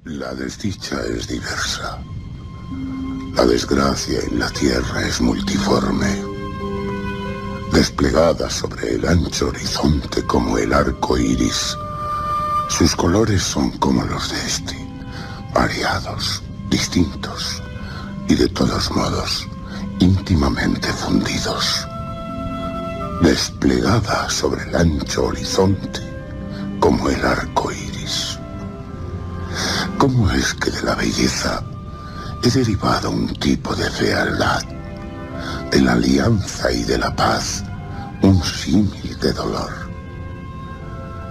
La desdicha es diversa. La desgracia en la tierra es multiforme, desplegada sobre el ancho horizonte como el arco iris. Sus colores son como los de este, variados, distintos y de todos modos íntimamente fundidos. Desplegada sobre el ancho horizonte como el arco iris. ¿Cómo es que de la belleza he derivado un tipo de fealdad, de la alianza y de la paz un símil de dolor?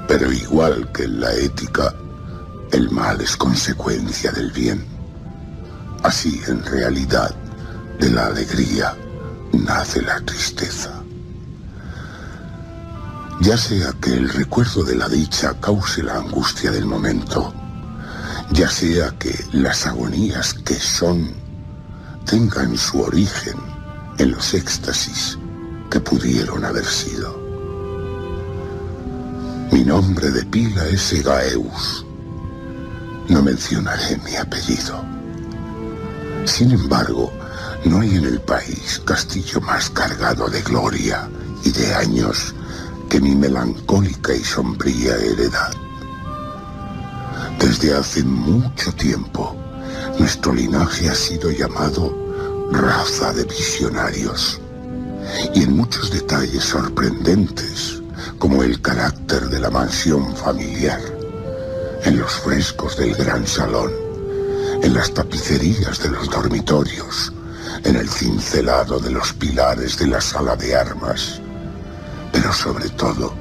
Pero igual que en la ética, el mal es consecuencia del bien. Así, en realidad, de la alegría nace la tristeza. Ya sea que el recuerdo de la dicha cause la angustia del momento, ya sea que las agonías que son tengan su origen en los éxtasis que pudieron haber sido. Mi nombre de pila es Egaeus. No mencionaré mi apellido. Sin embargo, no hay en el país castillo más cargado de gloria y de años que mi melancólica y sombría heredad. Desde hace mucho tiempo, nuestro linaje ha sido llamado raza de visionarios, y en muchos detalles sorprendentes, como el carácter de la mansión familiar, en los frescos del gran salón, en las tapicerías de los dormitorios, en el cincelado de los pilares de la sala de armas, pero sobre todo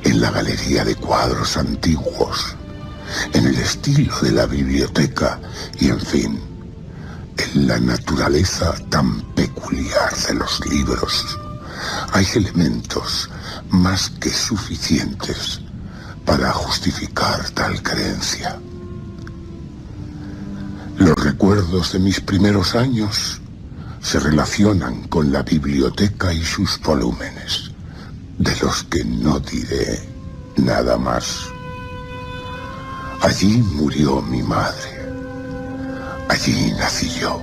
en la galería de cuadros antiguos, en el estilo de la biblioteca y, en fin, en la naturaleza tan peculiar de los libros, hay elementos más que suficientes para justificar tal creencia. Los recuerdos de mis primeros años se relacionan con la biblioteca y sus volúmenes, de los que no diré nada más. Allí murió mi madre. Allí nací yo.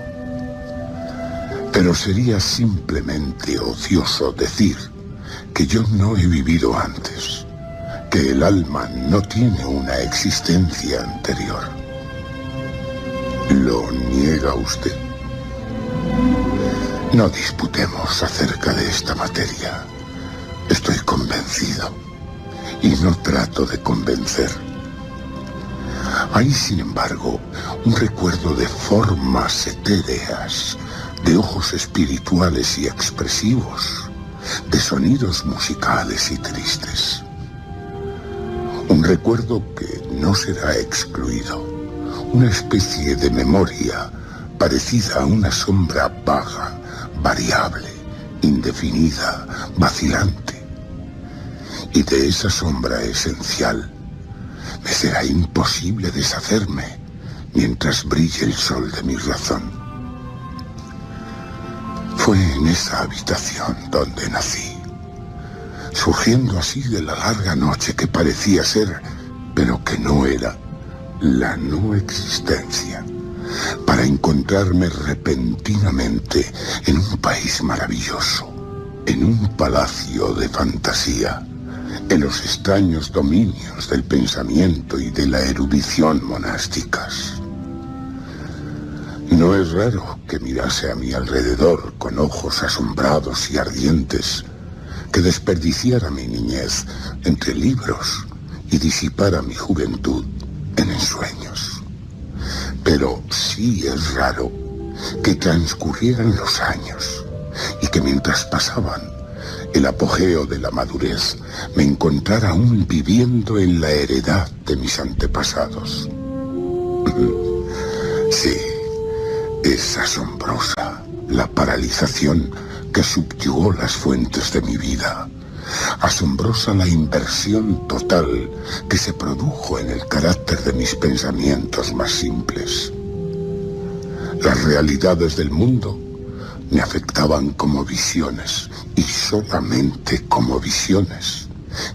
Pero sería simplemente ocioso decir que yo no he vivido antes, que el alma no tiene una existencia anterior. ¿Lo niega usted? No disputemos acerca de esta materia. Estoy convencido y no trato de convencer. Hay, sin embargo, un recuerdo de formas etéreas, de ojos espirituales y expresivos, de sonidos musicales y tristes. Un recuerdo que no será excluido, una especie de memoria parecida a una sombra vaga, variable, indefinida, vacilante. Y de esa sombra esencial me será imposible deshacerme mientras brille el sol de mi razón. Fue en esa habitación donde nací, surgiendo así de la larga noche que parecía ser, pero que no era, la no existencia, para encontrarme repentinamente en un país maravilloso, en un palacio de fantasía, en los extraños dominios del pensamiento y de la erudición monásticas. No es raro que mirase a mi alrededor con ojos asombrados y ardientes, que desperdiciara mi niñez entre libros y disipara mi juventud en ensueños. Pero sí es raro que transcurrieran los años y que mientras pasaban el apogeo de la madurez, me encontrara aún viviendo en la heredad de mis antepasados. Sí, es asombrosa la paralización que subyugó las fuentes de mi vida. Asombrosa la inversión total que se produjo en el carácter de mis pensamientos más simples. Las realidades del mundo me afectaban como visiones, y solamente como visiones,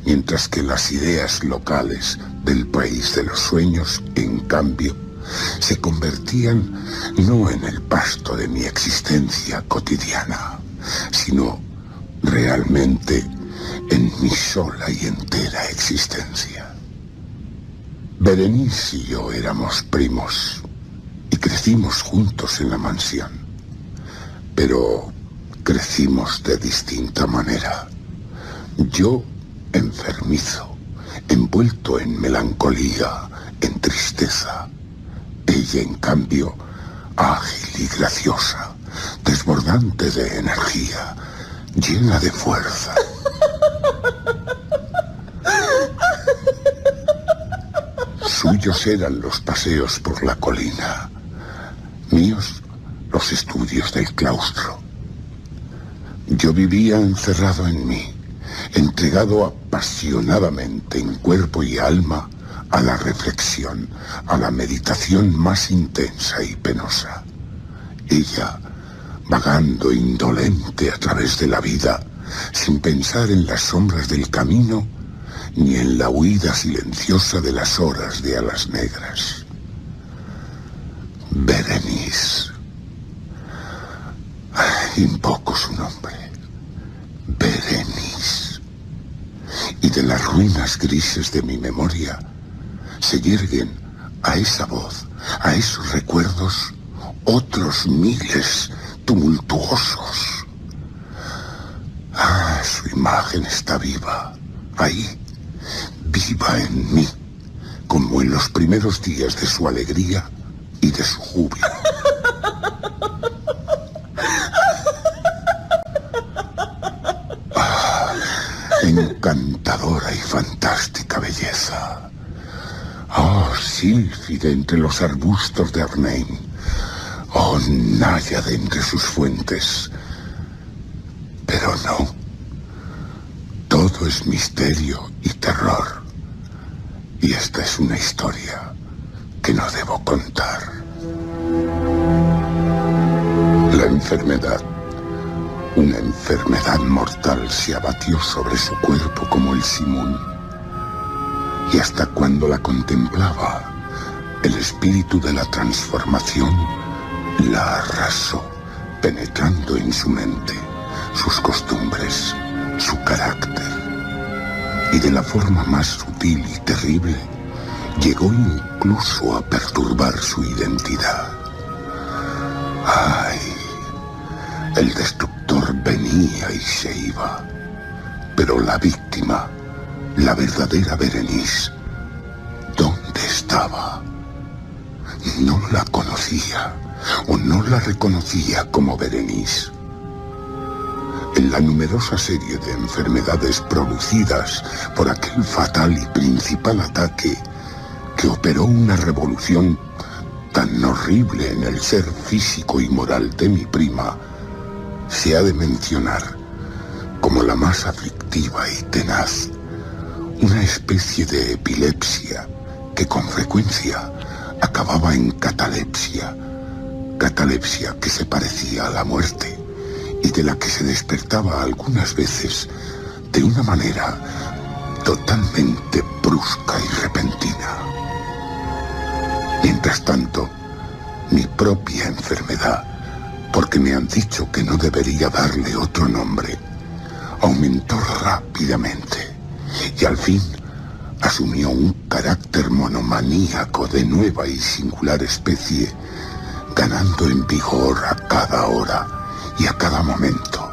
mientras que las ideas locales del país de los sueños, en cambio, se convertían no en el pasto de mi existencia cotidiana, sino realmente en mi sola y entera existencia. Berenice y yo éramos primos y crecimos juntos en la mansión, pero crecimos de distinta manera. Yo enfermizo, envuelto en melancolía, en tristeza. Ella, en cambio, ágil y graciosa, desbordante de energía, llena de fuerza. Suyos eran los paseos por la colina, míos los estudios del claustro. Yo vivía encerrado en mí, entregado apasionadamente en cuerpo y alma a la reflexión, a la meditación más intensa y penosa. Ella, vagando indolente a través de la vida, sin pensar en las sombras del camino, ni en la huida silenciosa de las horas de alas negras. Berenice. Invoco su nombre. Berenice. Y de las ruinas grises de mi memoria se yerguen a esa voz, a esos recuerdos, otros miles tumultuosos. Su imagen está viva, ahí, viva en mí, como en los primeros días de su alegría y de su júbilo. Encantadora y fantástica belleza. Oh, sílfide entre los arbustos de Arnhem. Oh, náyade entre sus fuentes. Pero no. Todo es misterio y terror. Y esta es una historia que no debo contar. La enfermedad, una enfermedad mortal, se abatió sobre su cuerpo como el simón. Y hasta cuando la contemplaba, el espíritu de la transformación la arrasó, penetrando en su mente, sus costumbres, su carácter. Y de la forma más sutil y terrible, llegó incluso a perturbar su identidad. ¡Ay! El destructor venía y se iba, pero la víctima, la verdadera Berenice, ¿dónde estaba? No la conocía, o no la reconocía como Berenice. En la numerosa serie de enfermedades producidas por aquel fatal y principal ataque que operó una revolución tan horrible en el ser físico y moral de mi prima, se ha de mencionar como la más aflictiva y tenaz una especie de epilepsia que con frecuencia acababa en catalepsia, catalepsia que se parecía a la muerte y de la que se despertaba algunas veces de una manera totalmente brusca y repentina. Mientras tanto, mi propia enfermedad, porque me han dicho que no debería darle otro nombre, aumentó rápidamente y al fin asumió un carácter monomaníaco de nueva y singular especie, ganando en vigor a cada hora y a cada momento.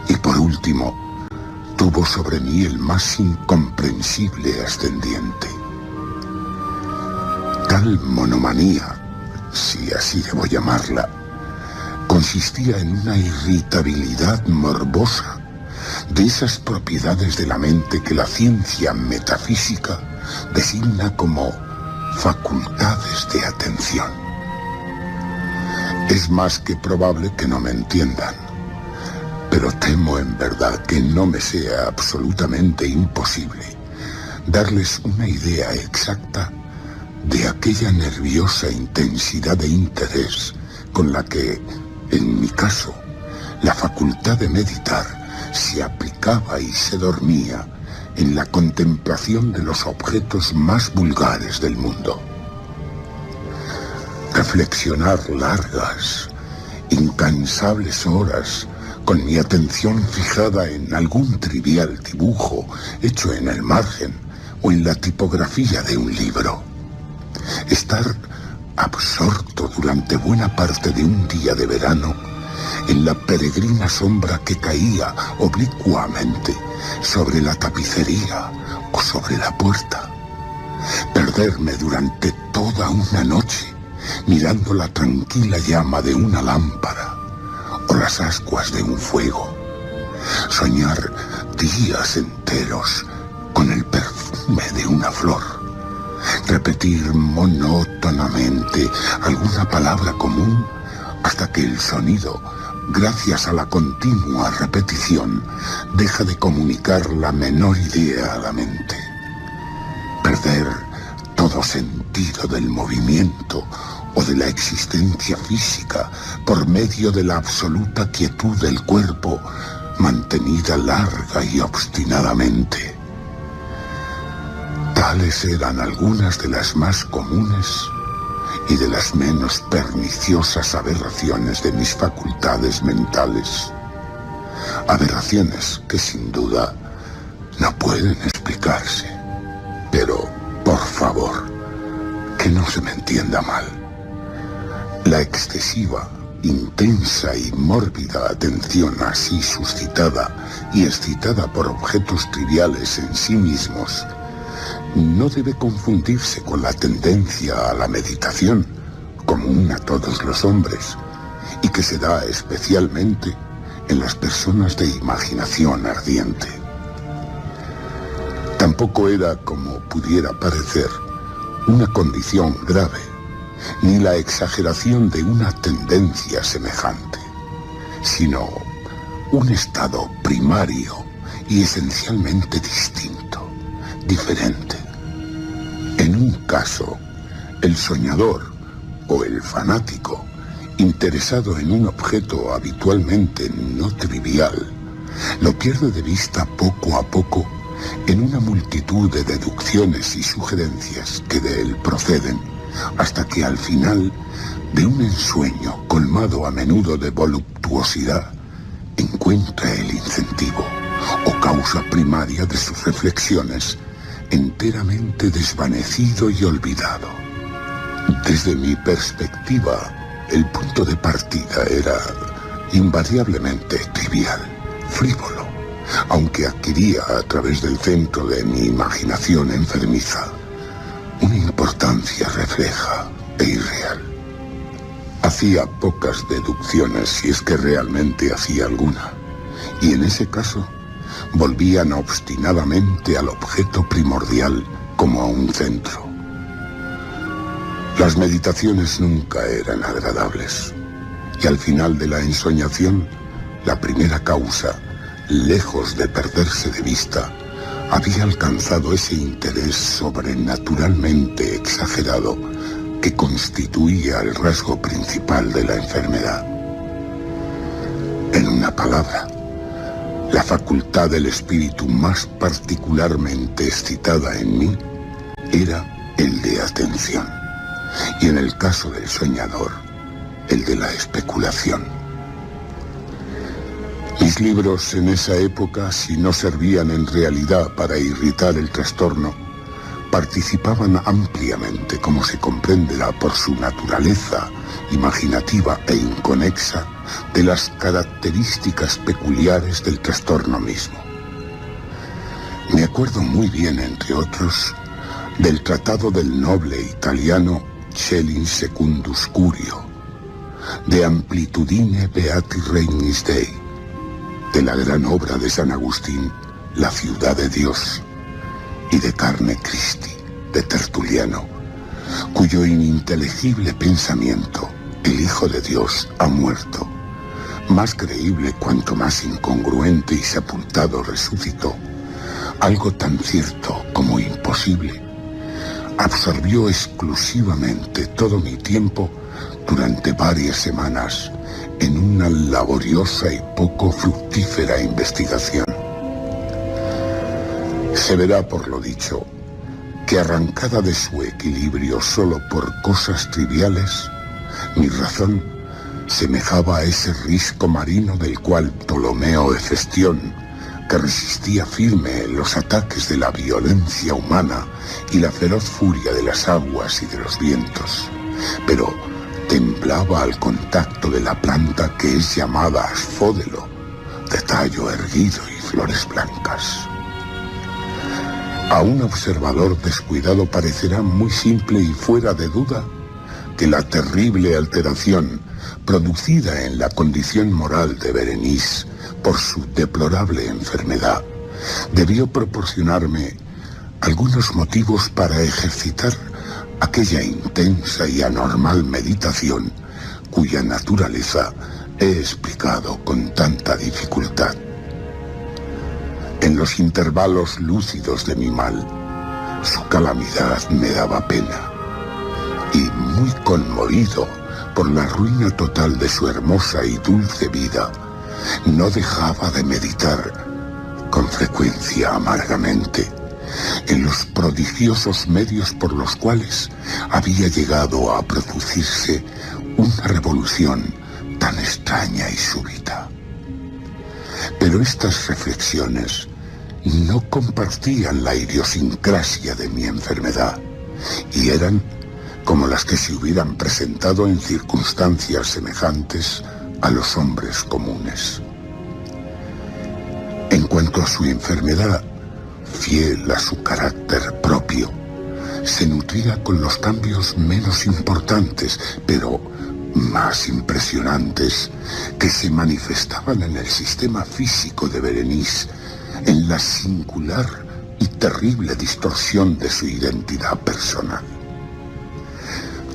Y por último, tuvo sobre mí el más incomprensible ascendiente. Tal monomanía, si así debo llamarla, consistía en una irritabilidad morbosa de esas propiedades de la mente que la ciencia metafísica designa como facultades de atención. Es más que probable que no me entiendan, pero temo en verdad que no me sea absolutamente imposible darles una idea exacta de aquella nerviosa intensidad de interés con la que, en mi caso, la facultad de meditar se aplicaba y se dormía en la contemplación de los objetos más vulgares del mundo. reflexionar largas, incansables horas, con mi atención fijada en algún trivial dibujo hecho en el margen o en la tipografía de un libro. Estar absorto durante buena parte de un día de verano en la peregrina sombra que caía oblicuamente sobre la tapicería o sobre la puerta. Perderme durante toda una noche mirando la tranquila llama de una lámpara o las ascuas de un fuego. Soñar días enteros con el perfume de una flor. Repetir monótonamente alguna palabra común hasta que el sonido, gracias a la continua repetición, deja de comunicar la menor idea a la mente. Perder todo sentido del movimiento o de la existencia física por medio de la absoluta quietud del cuerpo, mantenida larga y obstinadamente. Tales eran algunas de las más comunes y de las menos perniciosas aberraciones de mis facultades mentales. Aberraciones que sin duda no pueden explicarse. Pero, por favor, que no se me entienda mal. La excesiva, intensa y mórbida atención así suscitada y excitada por objetos triviales en sí mismos no debe confundirse con la tendencia a la meditación, común a todos los hombres, y que se da especialmente en las personas de imaginación ardiente. Tampoco era, como pudiera parecer, una condición grave, ni la exageración de una tendencia semejante, sino un estado primario y esencialmente distinto, diferente. En un caso, el soñador o el fanático, interesado en un objeto habitualmente no trivial, lo pierde de vista poco a poco en una multitud de deducciones y sugerencias que de él proceden, hasta que al final de un ensueño colmado a menudo de voluptuosidad, encuentra el incentivo o causa primaria de sus reflexiones enteramente desvanecido y olvidado. Desde mi perspectiva, el punto de partida era invariablemente trivial, frívolo, aunque adquiría a través del centro de mi imaginación enfermiza una importancia refleja e irreal. Hacía pocas deducciones, si es que realmente hacía alguna, y en ese caso volvían obstinadamente al objeto primordial como a un centro. Las meditaciones nunca eran agradables, y al final de la ensoñación, la primera causa, lejos de perderse de vista, había alcanzado ese interés sobrenaturalmente exagerado que constituía el rasgo principal de la enfermedad. En una palabra, la facultad del espíritu más particularmente excitada en mí era el de atención, y en el caso del soñador, el de la especulación. Mis libros en esa época, si no servían en realidad para irritar el trastorno, participaban ampliamente, como se comprenderá por su naturaleza imaginativa e inconexa, de las características peculiares del trastorno mismo. Me acuerdo muy bien, entre otros, del tratado del noble italiano Schelling Secundus Curio, de Amplitudine Beati Regnis Dei, de la gran obra de San Agustín, La ciudad de Dios, y de Carne Christi, de Tertuliano, cuyo ininteligible pensamiento, el Hijo de Dios ha muerto, más creíble cuanto más incongruente y sepultado resucitó, algo tan cierto como imposible, absorbió exclusivamente todo mi tiempo durante varias semanas en una laboriosa y poco fructífera investigación. Se verá por lo dicho que, arrancada de su equilibrio solo por cosas triviales, Mi razón semejaba a ese risco marino del cual Ptolomeo Hefestión, que resistía firme los ataques de la violencia humana y la feroz furia de las aguas y de los vientos, pero temblaba al contacto de la planta que es llamada asfódelo, de tallo erguido y flores blancas. A un observador descuidado parecerá muy simple y fuera de duda que la terrible alteración producida en la condición moral de Berenice por su deplorable enfermedad debió proporcionarme algunos motivos para ejercitar aquella intensa y anormal meditación cuya naturaleza he explicado con tanta dificultad. En los intervalos lúcidos de mi mal, su calamidad me daba pena, y muy conmovido por la ruina total de su hermosa y dulce vida, no dejaba de meditar con frecuencia amargamente en los prodigiosos medios por los cuales había llegado a producirse una revolución tan extraña y súbita. Pero estas reflexiones no compartían la idiosincrasia de mi enfermedad y eran como las que se hubieran presentado en circunstancias semejantes a los hombres comunes. En cuanto a su enfermedad, fiel a su carácter propio, se nutría con los cambios menos importantes, pero más impresionantes, que se manifestaban en el sistema físico de Berenice, en la singular y terrible distorsión de su identidad personal.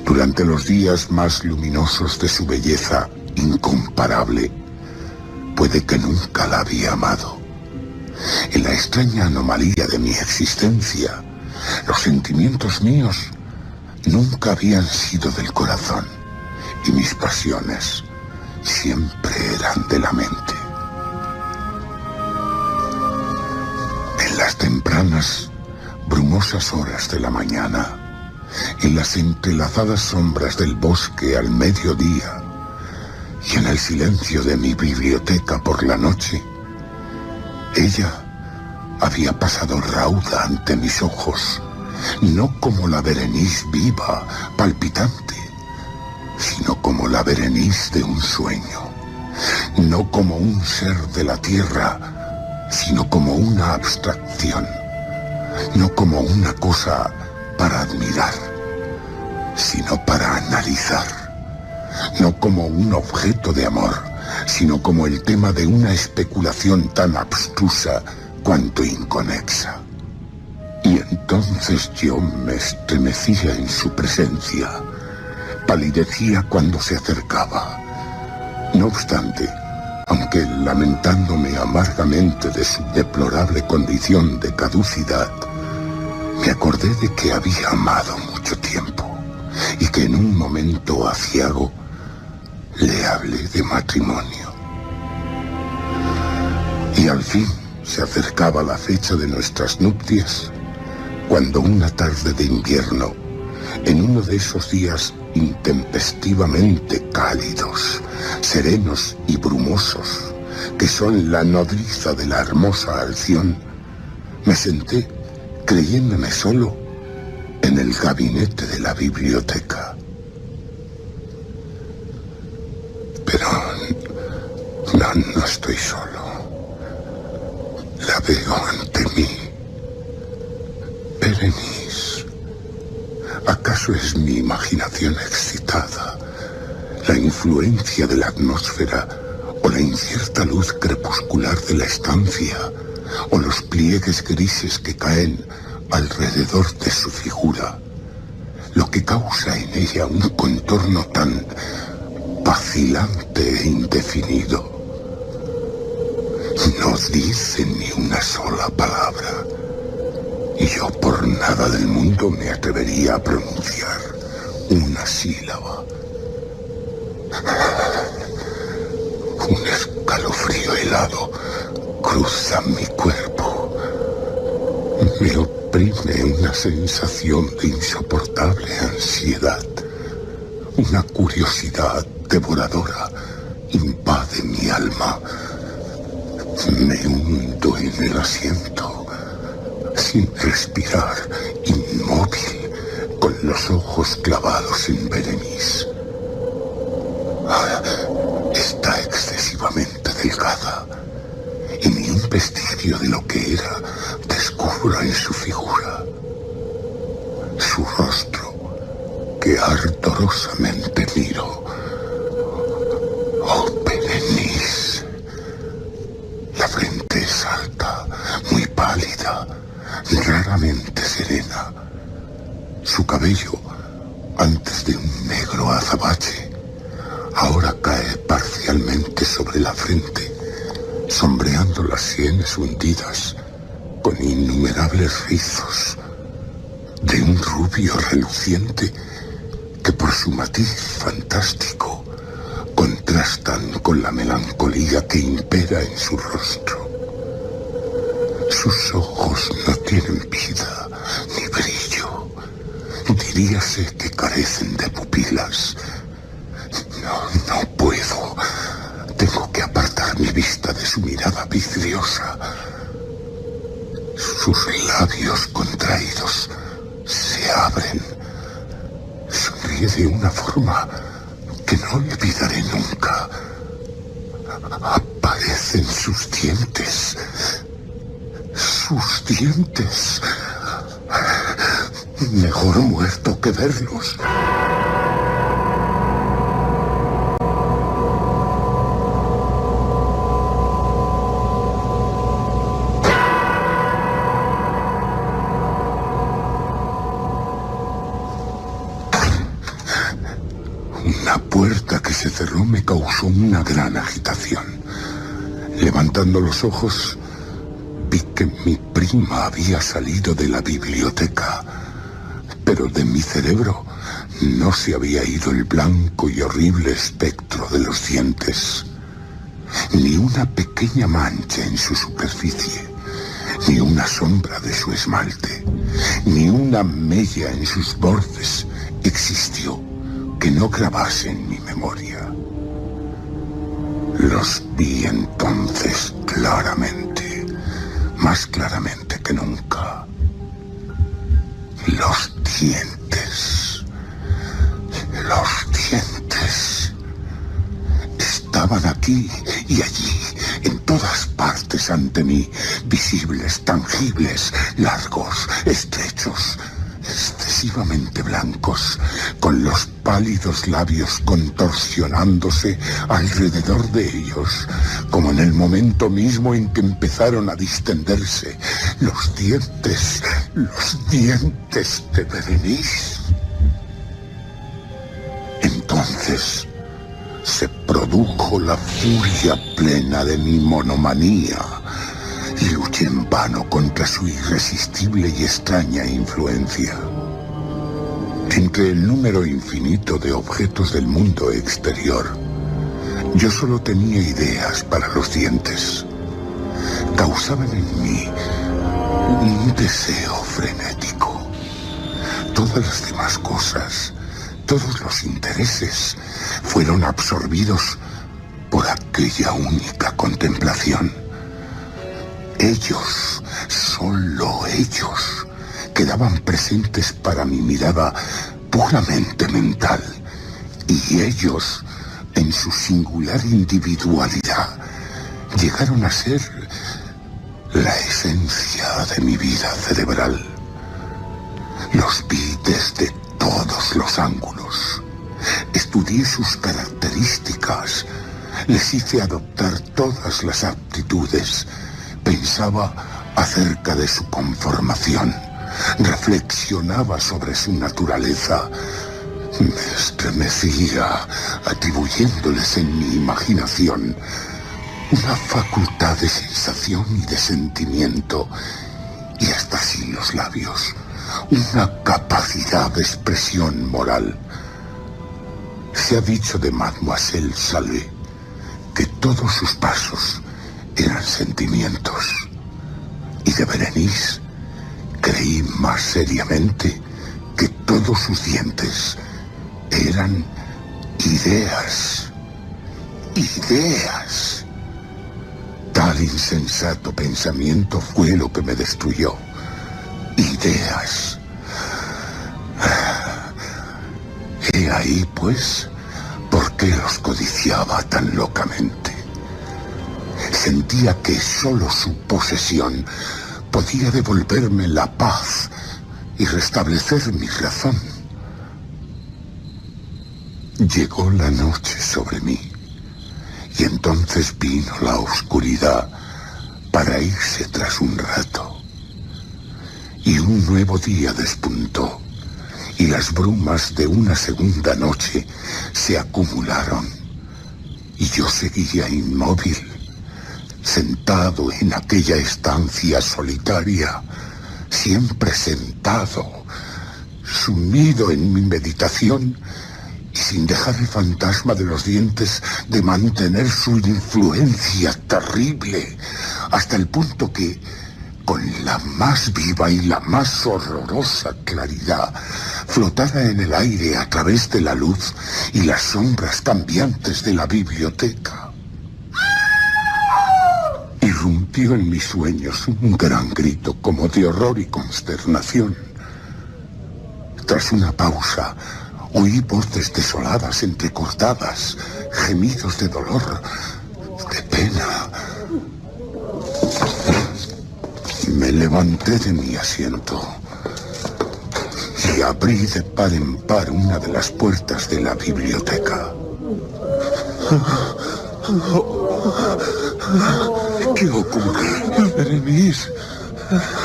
Durante los días más luminosos de su belleza incomparable, puede que nunca la había amado. En la extraña anomalía de mi existencia, los sentimientos míos nunca habían sido del corazón y mis pasiones siempre eran de la mente. En las tempranas, brumosas horas de la mañana, en las entrelazadas sombras del bosque al mediodía y en el silencio de mi biblioteca por la noche, ella había pasado rauda ante mis ojos, no como la Berenice viva, palpitante, sino como la Berenice de un sueño, no como un ser de la tierra, sino como una abstracción, no como una cosa para admirar, sino para analizar, no como un objeto de amor, sino como el tema de una especulación tan abstrusa cuanto inconexa. Y entonces yo me estremecía en su presencia, palidecía cuando se acercaba. No obstante, aunque lamentándome amargamente de su deplorable condición de caducidad, me acordé de que había amado mucho tiempo y que en un momento aciago le hablé de matrimonio. Y al fin se acercaba la fecha de nuestras nupcias, cuando una tarde de invierno, en uno de esos días intempestivamente cálidos, serenos y brumosos, que son la nodriza de la hermosa Alción, me senté, creyéndome solo, en el gabinete de la biblioteca. Pero no estoy solo. La veo ante mí. Berenice. ¿Acaso es mi imaginación excitada, la influencia de la atmósfera, o la incierta luz crepuscular de la estancia, o los pliegues grises que caen alrededor de su figura, lo que causa en ella un contorno tan vacilante e indefinido? No dice ni una sola palabra, y yo por nada del mundo me atrevería a pronunciar una sílaba. Un escalofrío helado cruza mi cuerpo. Me oprime una sensación de insoportable ansiedad. Una curiosidad devoradora invade mi alma. Me hundo en el asiento, sin respirar, inmóvil, con los ojos clavados en Berenice. Está excesivamente delgada, y ni un vestigio de lo que era descubro en su figura. Su rostro, que ardorosamente miro. Oh, Berenice. La frente es alta, muy pálida, raramente serena. Su cabello, antes de un negro azabache, ahora cae parcialmente sobre la frente, sombreando las sienes hundidas con innumerables rizos de un rubio reluciente que por su matiz fantástico contrastan con la melancolía que impera en su rostro. Sus ojos no tienen vida ni brillo. Diríase que carecen de pupilas. No puedo. Tengo que apartar mi vista de su mirada vidriosa. Sus labios contraídos se abren. Sonríe de una forma que no olvidaré nunca. Aparecen sus dientes. Sus dientes. Mejor muerto que verlos. Una puerta que se cerró me causó una gran agitación. Levantando los ojos, vi que mi prima había salido de la biblioteca, pero de mi cerebro no se había ido el blanco y horrible espectro de los dientes. Ni una pequeña mancha en su superficie, ni una sombra de su esmalte, ni una mella en sus bordes existió que no grabase en mi memoria. Los vi entonces claramente, más claramente que nunca. Los dientes. Los dientes. Estaban aquí y allí, en todas partes ante mí, visibles, tangibles, largos, estrechos, excesivamente blancos, con los pálidos labios contorsionándose alrededor de ellos, como en el momento mismo en que empezaron a distenderse los dientes de Berenice. Entonces se produjo la furia plena de mi monomanía. Luché en vano contra su irresistible y extraña influencia. Entre el número infinito de objetos del mundo exterior, yo solo tenía ideas para los dientes. Causaban en mí un deseo frenético. Todas las demás cosas, todos los intereses, fueron absorbidos por aquella única contemplación. Ellos, solo ellos, quedaban presentes para mi mirada puramente mental, y ellos, en su singular individualidad, llegaron a ser la esencia de mi vida cerebral. Los vi desde todos los ángulos. Estudié sus características, les hice adoptar todas las aptitudes. Pensaba acerca de su conformación, reflexionaba sobre su naturaleza, me estremecía atribuyéndoles en mi imaginación una facultad de sensación y de sentimiento, y hasta sin los labios, una capacidad de expresión moral. Se ha dicho de Mademoiselle Salé que todos sus pasos eran sentimientos, y de Berenice creí más seriamente que todos sus dientes eran Ideas. Ideas. Tal insensato pensamiento fue lo que me destruyó. Ideas. He ahí, pues, por qué los codiciaba tan locamente. Sentía que solo su posesión podía devolverme la paz y restablecer mi razón. Llegó la noche sobre mí, y entonces vino la oscuridad para irse tras un rato. Y un nuevo día despuntó, y las brumas de una segunda noche se acumularon, y yo seguía inmóvil, sentado en aquella estancia solitaria, siempre sentado, sumido en mi meditación, y sin dejar el fantasma de los dientes de mantener su influencia terrible, hasta el punto que, con la más viva y la más horrorosa claridad, flotara en el aire a través de la luz y las sombras cambiantes de la biblioteca. Irrumpió en mis sueños un gran grito como de horror y consternación. Tras una pausa, oí voces desoladas, entrecortadas, gemidos de dolor, de pena. Me levanté de mi asiento y abrí de par en par una de las puertas de la biblioteca. ¿Qué ocurre? Berenice.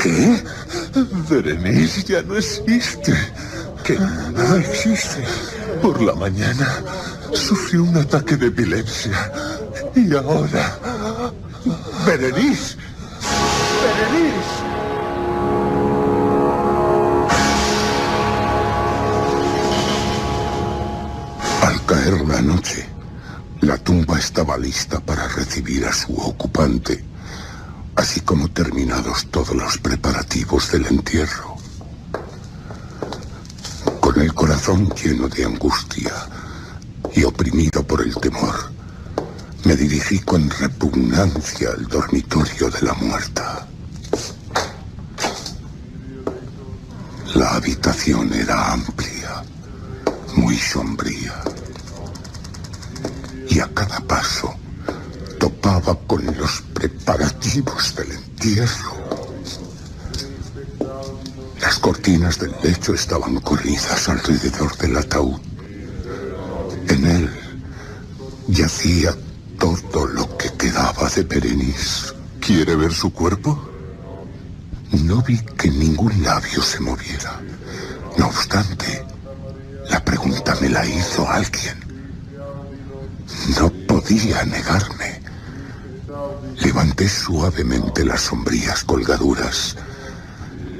¿Qué? Berenice ya no existe. ¿Que no existe? Por la mañana sufrió un ataque de epilepsia. Y ahora... ¡Berenice! ¡Berenice! Al caer la noche, la tumba estaba lista para recibir a su ocupante, así como terminados todos los preparativos del entierro. Con el corazón lleno de angustia y oprimido por el temor, me dirigí con repugnancia al dormitorio de la muerta. La habitación era amplia, muy sombría, y a cada paso topaba con los preparativos del entierro. Las cortinas del lecho estaban corridas alrededor del ataúd. En él yacía todo lo que quedaba de Berenice. ¿Quiere ver su cuerpo? No vi que ningún labio se moviera. No obstante, la pregunta me la hizo alguien. No podía negarme. Levanté suavemente las sombrías colgaduras,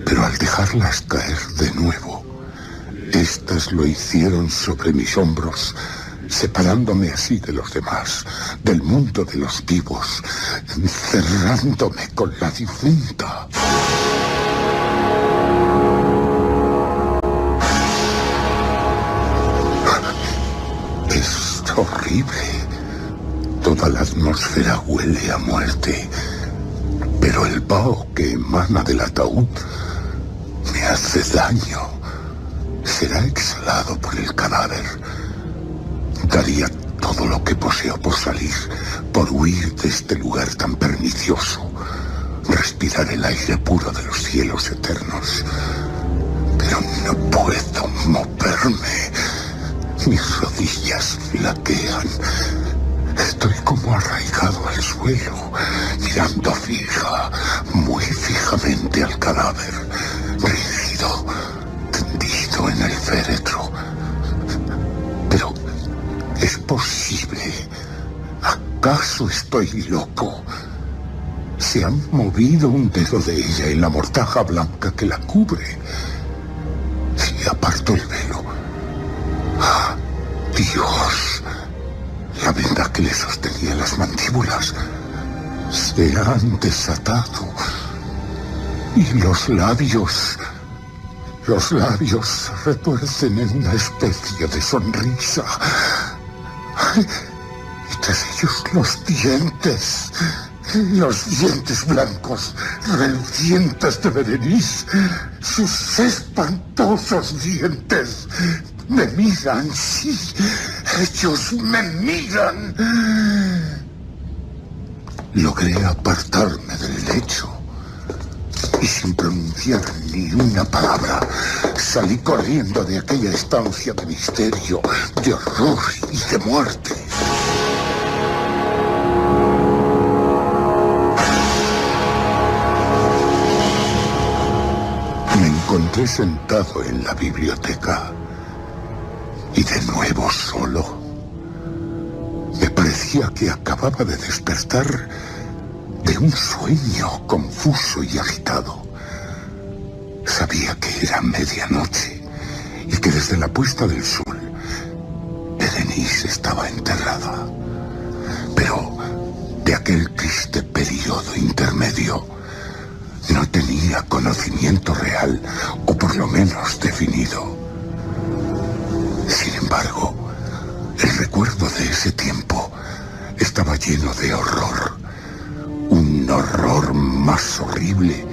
pero al dejarlas caer de nuevo, estas lo hicieron sobre mis hombros, separándome así de los demás, del mundo de los vivos, encerrándome con la difunta. Es horrible. Toda la atmósfera huele a muerte, pero el vaho que emana del ataúd me hace daño. Será exhalado por el cadáver. Daría todo lo que poseo por salir, por huir de este lugar tan pernicioso, respirar el aire puro de los cielos eternos. Pero no puedo moverme. Mis rodillas flaquean. Estoy como arraigado al suelo, mirando muy fijamente al cadáver, rígido, tendido en el féretro. Pero es posible. ¿Acaso estoy loco? Se ha movido un dedo de ella en la mortaja blanca que la cubre. Se apartó el velo. ¡Ah, Dios! La venda que le sostenía las mandíbulas se han desatado. Y los labios se retuercen en una especie de sonrisa. Y tras ellos los dientes blancos, relucientes de Berenice, sus espantosos dientes. Me miran, sí, ellos me miran. Logré apartarme del lecho y sin pronunciar ni una palabra salí corriendo de aquella estancia de misterio, de horror y de muerte. Me encontré sentado en la biblioteca y de nuevo solo. Me parecía que acababa de despertar de un sueño confuso y agitado. Sabía que era medianoche y que desde la puesta del sol Berenice estaba enterrada. Pero de aquel triste periodo intermedio no tenía conocimiento real, o por lo menos definido. Sin embargo, el recuerdo de ese tiempo estaba lleno de horror. Un horror más horrible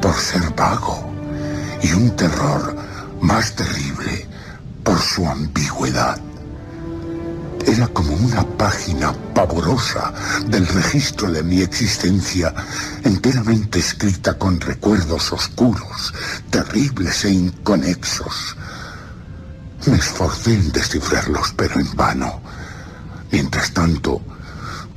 por ser vago y un terror más terrible por su ambigüedad. Era como una página pavorosa del registro de mi existencia, enteramente escrita con recuerdos oscuros, terribles e inconexos. Me esforcé en descifrarlos, pero en vano. Mientras tanto,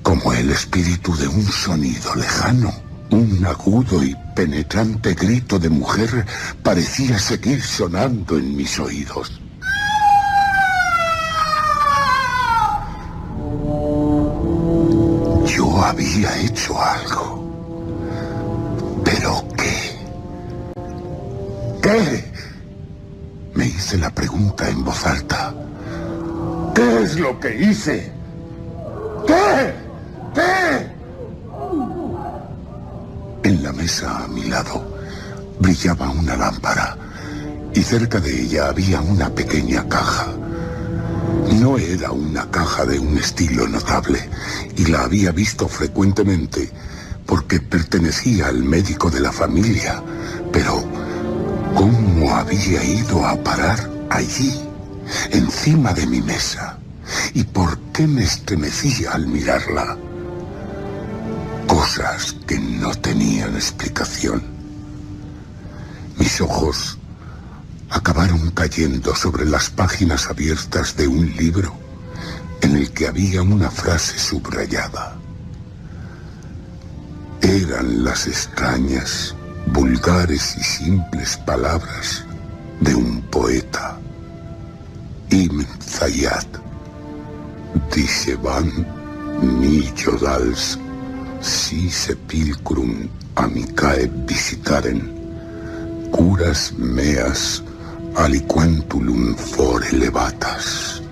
como el espíritu de un sonido lejano, un agudo y penetrante grito de mujer parecía seguir sonando en mis oídos. Yo había hecho algo. ¿Pero qué? ¿Qué? Me hice la pregunta en voz alta. ¿Qué es lo que hice? ¿Qué? ¿Qué? En la mesa a mi lado brillaba una lámpara y cerca de ella había una pequeña caja. No era una caja de un estilo notable y la había visto frecuentemente porque pertenecía al médico de la familia, pero ¿cómo había ido a parar allí, encima de mi mesa? ¿Y por qué me estremecía al mirarla? Cosas que no tenían explicación. Mis ojos acabaron cayendo sobre las páginas abiertas de un libro en el que había una frase subrayada. Eran las extrañas, vulgares y simples palabras de un poeta. Ibn Zayyad, dicebant millo dals, si sepulcrum amicae visitaren, curas meas aliquantulum fore levatas.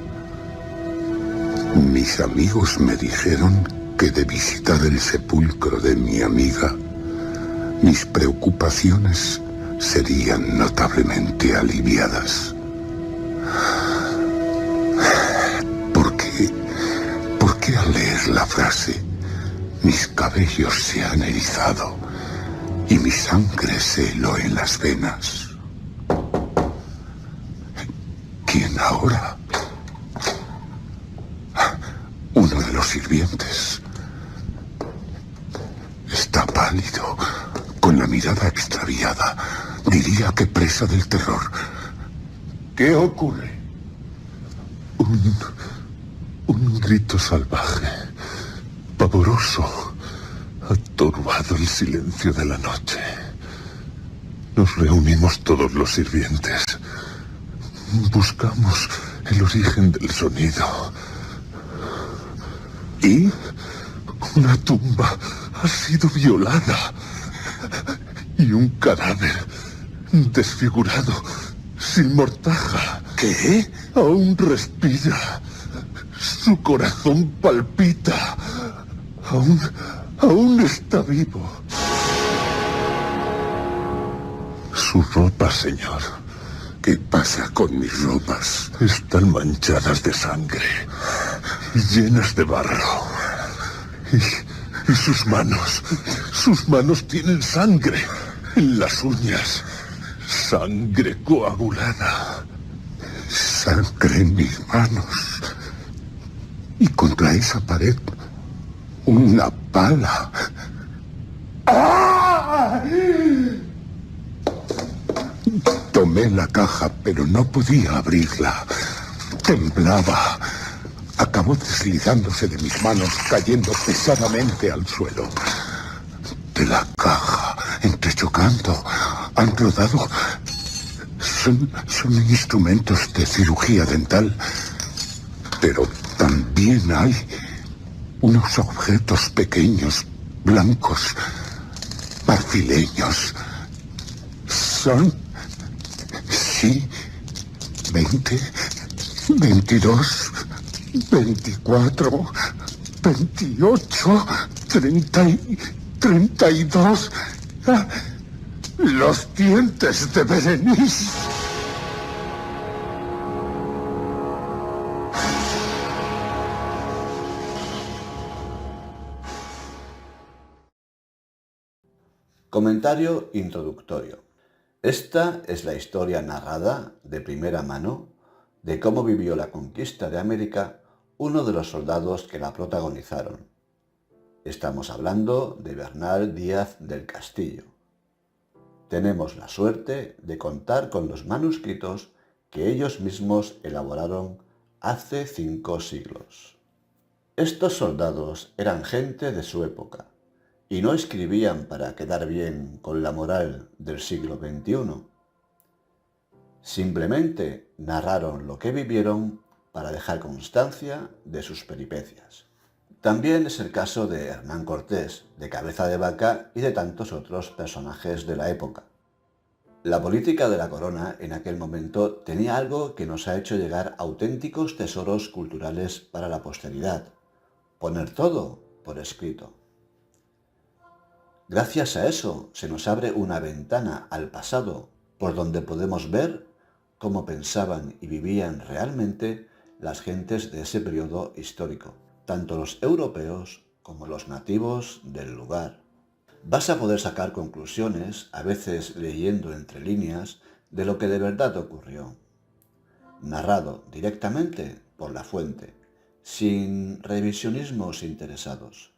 Mis amigos me dijeron que de visitar el sepulcro de mi amiga, mis preocupaciones serían notablemente aliviadas. ¿Por qué al leer la frase mis cabellos se han erizado y mi sangre se heló en las venas? ¿Quién ahora? Uno de los sirvientes. Está pálido, con la mirada extraviada, diría que presa del terror. ¿Qué ocurre? Un grito salvaje, pavoroso, ha turbado el silencio de la noche. Nos reunimos todos los sirvientes. Buscamos el origen del sonido. ¿Y? Una tumba ha sido violada. Y un cadáver desfigurado, sin mortaja. ¿Qué? Aún respira. Su corazón palpita. Aún está vivo. Sus ropas, señor. ¿Qué pasa con mis ropas? Están manchadas de sangre. llenas de barro. Y sus manos tienen sangre en las uñas. Sangre coagulada. Sangre en mis manos. Y contra esa pared, una pala. ¡Ah! Tomé la caja, pero no podía abrirla. Temblaba. Acabó deslizándose de mis manos, cayendo pesadamente al suelo. De la caja, entrechocando, han rodado. Son instrumentos de cirugía dental. Pero también hay unos objetos pequeños, blancos, marfileños. Son, sí, 20, 22, 24, 28, 30 y 32. Los dientes de Berenice. Comentario introductorio. Esta es la historia narrada de primera mano de cómo vivió la conquista de América uno de los soldados que la protagonizaron. Estamos hablando de Bernal Díaz del Castillo. Tenemos la suerte de contar con los manuscritos que ellos mismos elaboraron hace 5 siglos. Estos soldados eran gente de su época y no escribían para quedar bien con la moral del siglo XXI. Simplemente narraron lo que vivieron para dejar constancia de sus peripecias. También es el caso de Hernán Cortés, de Cabeza de Vaca y de tantos otros personajes de la época. La política de la corona en aquel momento tenía algo que nos ha hecho llegar auténticos tesoros culturales para la posteridad: poner todo por escrito. Gracias a eso se nos abre una ventana al pasado por donde podemos ver cómo pensaban y vivían realmente las gentes de ese periodo histórico, tanto los europeos como los nativos del lugar. Vas a poder sacar conclusiones, a veces leyendo entre líneas, de lo que de verdad ocurrió, narrado directamente por la fuente, sin revisionismos interesados.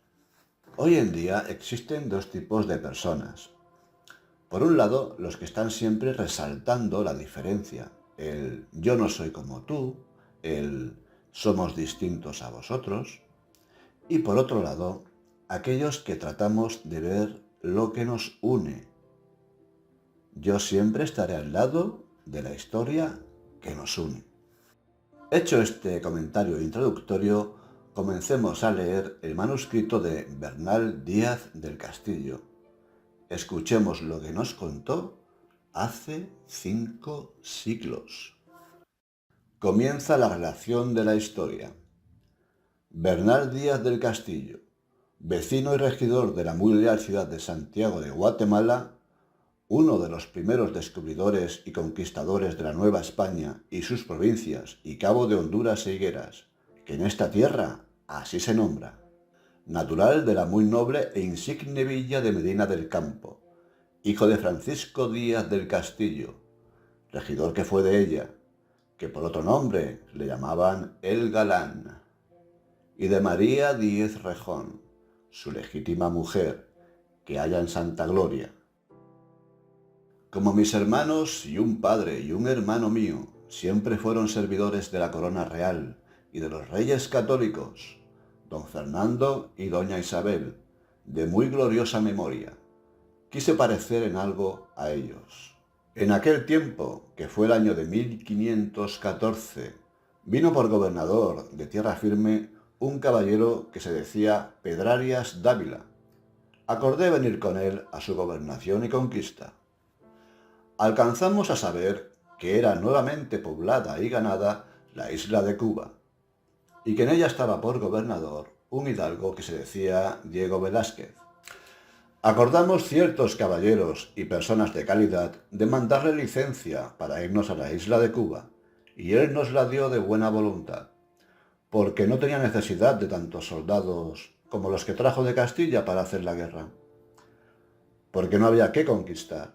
Hoy en día existen 2 tipos de personas. Por un lado, los que están siempre resaltando la diferencia, el yo no soy como tú, el somos distintos a vosotros. Y por otro lado, aquellos que tratamos de ver lo que nos une. Yo siempre estaré al lado de la historia que nos une. Hecho este comentario introductorio, comencemos a leer el manuscrito de Bernal Díaz del Castillo. Escuchemos lo que nos contó hace 5 siglos. Comienza la relación de la historia. Bernal Díaz del Castillo, vecino y regidor de la muy leal ciudad de Santiago de Guatemala, uno de los primeros descubridores y conquistadores de la Nueva España y sus provincias y Cabo de Honduras e Higueras, que en esta tierra así se nombra, natural de la muy noble e insigne villa de Medina del Campo, hijo de Francisco Díaz del Castillo, regidor que fue de ella, que por otro nombre le llamaban el Galán, y de María Díez Rejón, su legítima mujer, que halla en Santa Gloria. Como mis hermanos y un padre y un hermano mío siempre fueron servidores de la corona real y de los reyes católicos, don Fernando y doña Isabel, de muy gloriosa memoria, quise parecer en algo a ellos. En aquel tiempo, que fue el año de 1514, vino por gobernador de tierra firme un caballero que se decía Pedrarias Dávila. Acordé venir con él a su gobernación y conquista. Alcanzamos a saber que era nuevamente poblada y ganada la isla de Cuba, y que en ella estaba por gobernador un hidalgo que se decía Diego Velázquez. Acordamos ciertos caballeros y personas de calidad de mandarle licencia para irnos a la isla de Cuba, y él nos la dio de buena voluntad, porque no tenía necesidad de tantos soldados como los que trajo de Castilla para hacer la guerra, porque no había qué conquistar,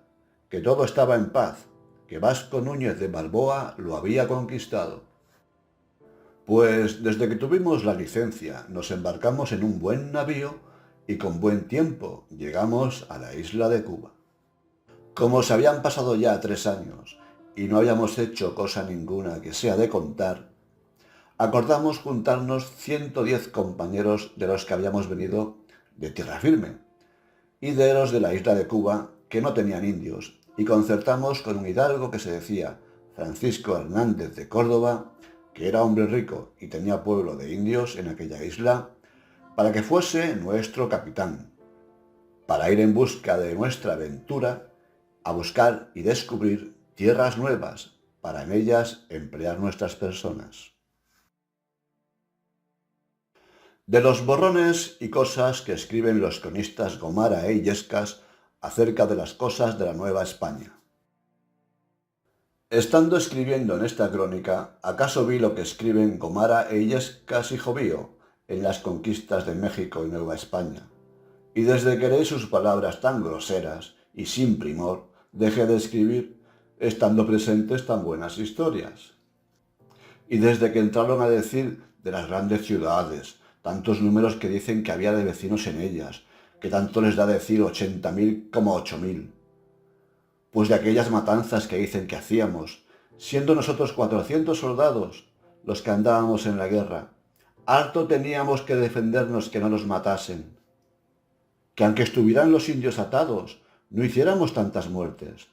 que todo estaba en paz, que Vasco Núñez de Balboa lo había conquistado. Pues desde que tuvimos la licencia nos embarcamos en un buen navío y con buen tiempo llegamos a la isla de Cuba. Como se habían pasado ya 3 años y no habíamos hecho cosa ninguna que sea de contar, acordamos juntarnos 110 compañeros de los que habíamos venido de tierra firme y de los de la isla de Cuba que no tenían indios, y concertamos con un hidalgo que se decía Francisco Hernández de Córdoba, que era hombre rico y tenía pueblo de indios en aquella isla, para que fuese nuestro capitán, para ir en busca de nuestra aventura, a buscar y descubrir tierras nuevas, para en ellas emplear nuestras personas. De los borrones y cosas que escriben los cronistas Gomara e Illescas acerca de las cosas de la Nueva España. Estando escribiendo en esta crónica, acaso vi lo que escriben Gomara e Illescas y Jovío en las conquistas de México y Nueva España, y desde que leí sus palabras tan groseras y sin primor, dejé de escribir, estando presentes tan buenas historias. Y desde que entraron a decir de las grandes ciudades, tantos números que dicen que había de vecinos en ellas, que tanto les da decir 80.000 como 8.000. Pues de aquellas matanzas que dicen que hacíamos, siendo nosotros 400 soldados los que andábamos en la guerra, harto teníamos que defendernos que no nos matasen. Que aunque estuvieran los indios atados, no hiciéramos tantas muertes.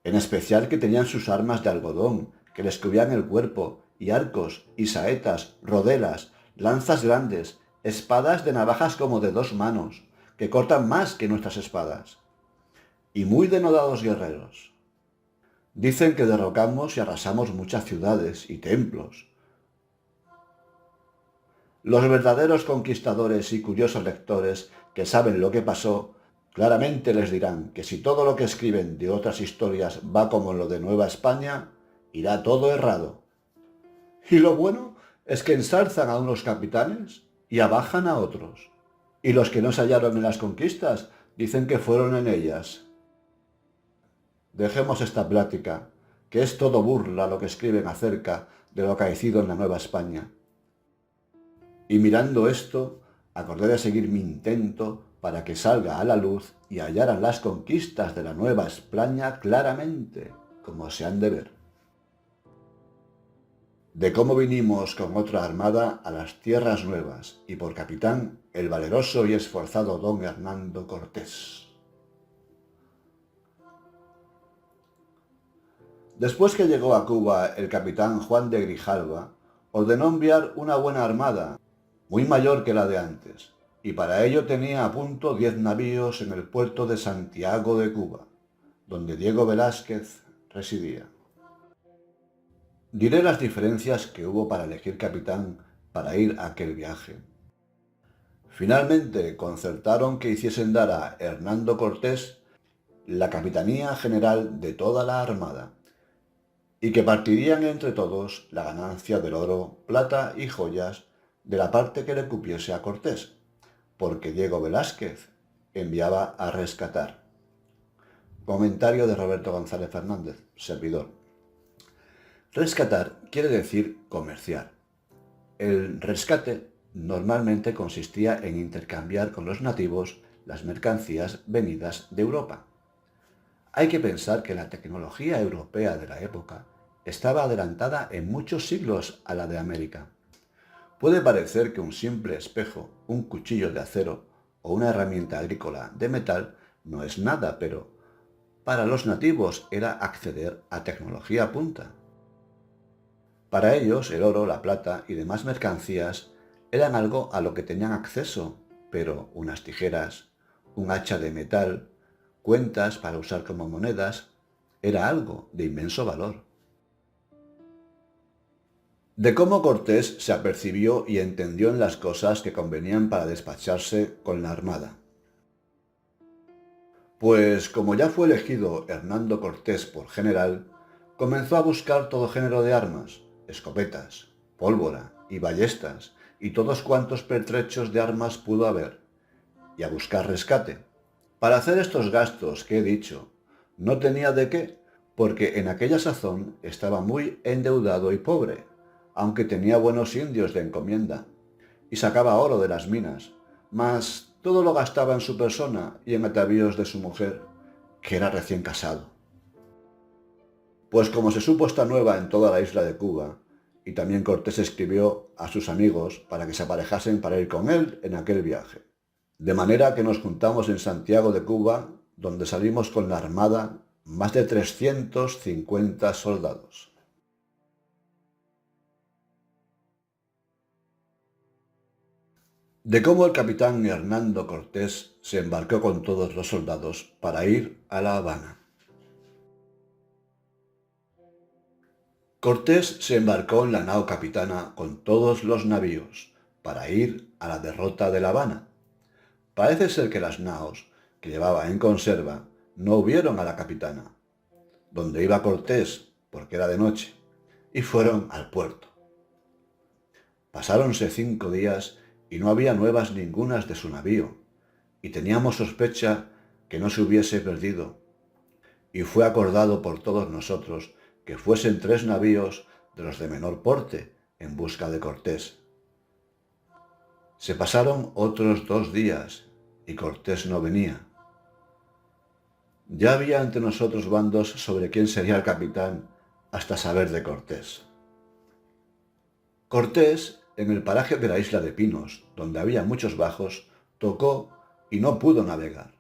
En especial que tenían sus armas de algodón, que les cubrían el cuerpo, y arcos, y saetas, rodelas, lanzas grandes, espadas de navajas como de 2 manos, que cortan más que nuestras espadas, y muy denodados guerreros. Dicen que derrocamos y arrasamos muchas ciudades y templos. Los verdaderos conquistadores y curiosos lectores que saben lo que pasó, claramente les dirán que si todo lo que escriben de otras historias va como lo de Nueva España, irá todo errado. Y lo bueno es que ensalzan a unos capitanes y abajan a otros. Y los que no se hallaron en las conquistas dicen que fueron en ellas. Dejemos esta plática, que es todo burla lo que escriben acerca de lo acaecido en la Nueva España. Y mirando esto, acordé de seguir mi intento para que salga a la luz y hallaran las conquistas de la Nueva España claramente, como se han de ver. De cómo vinimos con otra armada a las tierras nuevas, y por capitán el valeroso y esforzado don Hernando Cortés. Después que llegó a Cuba el capitán Juan de Grijalva, ordenó enviar una buena armada, muy mayor que la de antes, y para ello tenía a punto 10 navíos en el puerto de Santiago de Cuba, donde Diego Velázquez residía. Diré las diferencias que hubo para elegir capitán para ir a aquel viaje. Finalmente concertaron que hiciesen dar a Hernando Cortés la capitanía general de toda la armada, y que partirían entre todos la ganancia del oro, plata y joyas de la parte que le cupiese a Cortés, porque Diego Velázquez enviaba a rescatar. Comentario de Roberto González Fernández, servidor. Rescatar quiere decir comerciar. El rescate normalmente consistía en intercambiar con los nativos las mercancías venidas de Europa. Hay que pensar que la tecnología europea de la época estaba adelantada en muchos siglos a la de América. Puede parecer que un simple espejo, un cuchillo de acero o una herramienta agrícola de metal no es nada, pero para los nativos era acceder a tecnología punta. Para ellos el oro, la plata y demás mercancías eran algo a lo que tenían acceso, pero unas tijeras, un hacha de metal, cuentas para usar como monedas, era algo de inmenso valor. De cómo Cortés se apercibió y entendió en las cosas que convenían para despacharse con la armada. Pues como ya fue elegido Hernando Cortés por general, comenzó a buscar todo género de armas, escopetas, pólvora, y ballestas y todos cuantos pertrechos de armas pudo haber, y a buscar rescate. Para hacer estos gastos que he dicho, no tenía de qué, porque en aquella sazón estaba muy endeudado y pobre, aunque tenía buenos indios de encomienda, y sacaba oro de las minas, mas todo lo gastaba en su persona y en atavíos de su mujer, que era recién casado. Pues como se supo esta nueva en toda la isla de Cuba, y también Cortés escribió a sus amigos para que se aparejasen para ir con él en aquel viaje. De manera que nos juntamos en Santiago de Cuba, donde salimos con la armada más de 350 soldados. De cómo el capitán Hernando Cortés se embarcó con todos los soldados para ir a La Habana. Cortés se embarcó en la nao capitana con todos los navíos para ir a la derrota de La Habana. Parece ser que las naos que llevaba en conserva no vieron a la capitana, donde iba Cortés, porque era de noche, y fueron al puerto. Pasáronse 5 días y no había nuevas ningunas de su navío, y teníamos sospecha que no se hubiese perdido, y fue acordado por todos nosotros que fuesen 3 navíos de los de menor porte en busca de Cortés. Se pasaron otros 2 días y Cortés no venía. Ya había entre nosotros bandos sobre quién sería el capitán hasta saber de Cortés. Cortés, en el paraje de la isla de Pinos, donde había muchos bajos, tocó y no pudo navegar,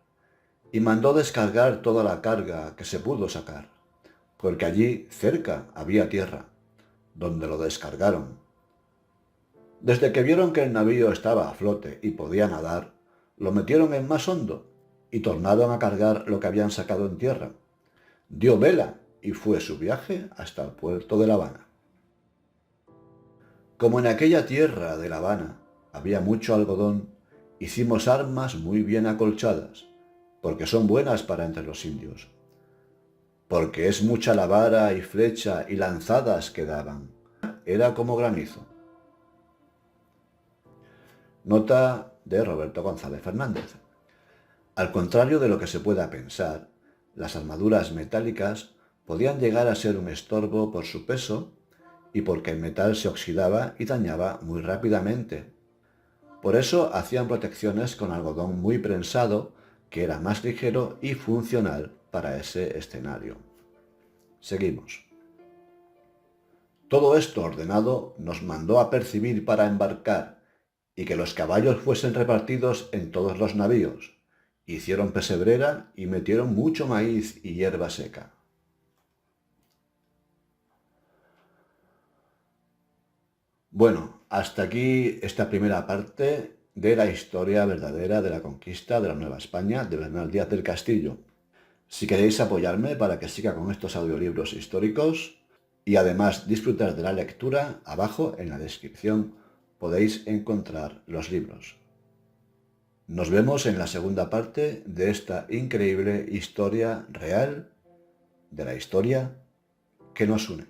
y mandó descargar toda la carga que se pudo sacar, porque allí cerca había tierra, donde lo descargaron. Desde que vieron que el navío estaba a flote y podía nadar, lo metieron en más hondo y tornaron a cargar lo que habían sacado en tierra. Dio vela y fue su viaje hasta el puerto de La Habana. Como en aquella tierra de La Habana había mucho algodón, hicimos armas muy bien acolchadas, porque son buenas para entre los indios, porque es mucha la vara y flecha y lanzadas que daban. Era como granizo. Nota de Roberto González Fernández. Al contrario de lo que se pueda pensar, las armaduras metálicas podían llegar a ser un estorbo por su peso y porque el metal se oxidaba y dañaba muy rápidamente. Por eso hacían protecciones con algodón muy prensado, que era más ligero y funcional para ese escenario. Seguimos. Todo esto ordenado nos mandó apercibir para embarcar y que los caballos fuesen repartidos en todos los navíos. Hicieron pesebrera y metieron mucho maíz y hierba seca. Bueno, hasta aquí esta primera parte de la historia verdadera de la conquista de la Nueva España de Bernal Díaz del Castillo. Si queréis apoyarme para que siga con estos audiolibros históricos y además disfrutar de la lectura, abajo en la descripción podéis encontrar los libros. Nos vemos en la segunda parte de esta increíble historia real, de la historia que nos une.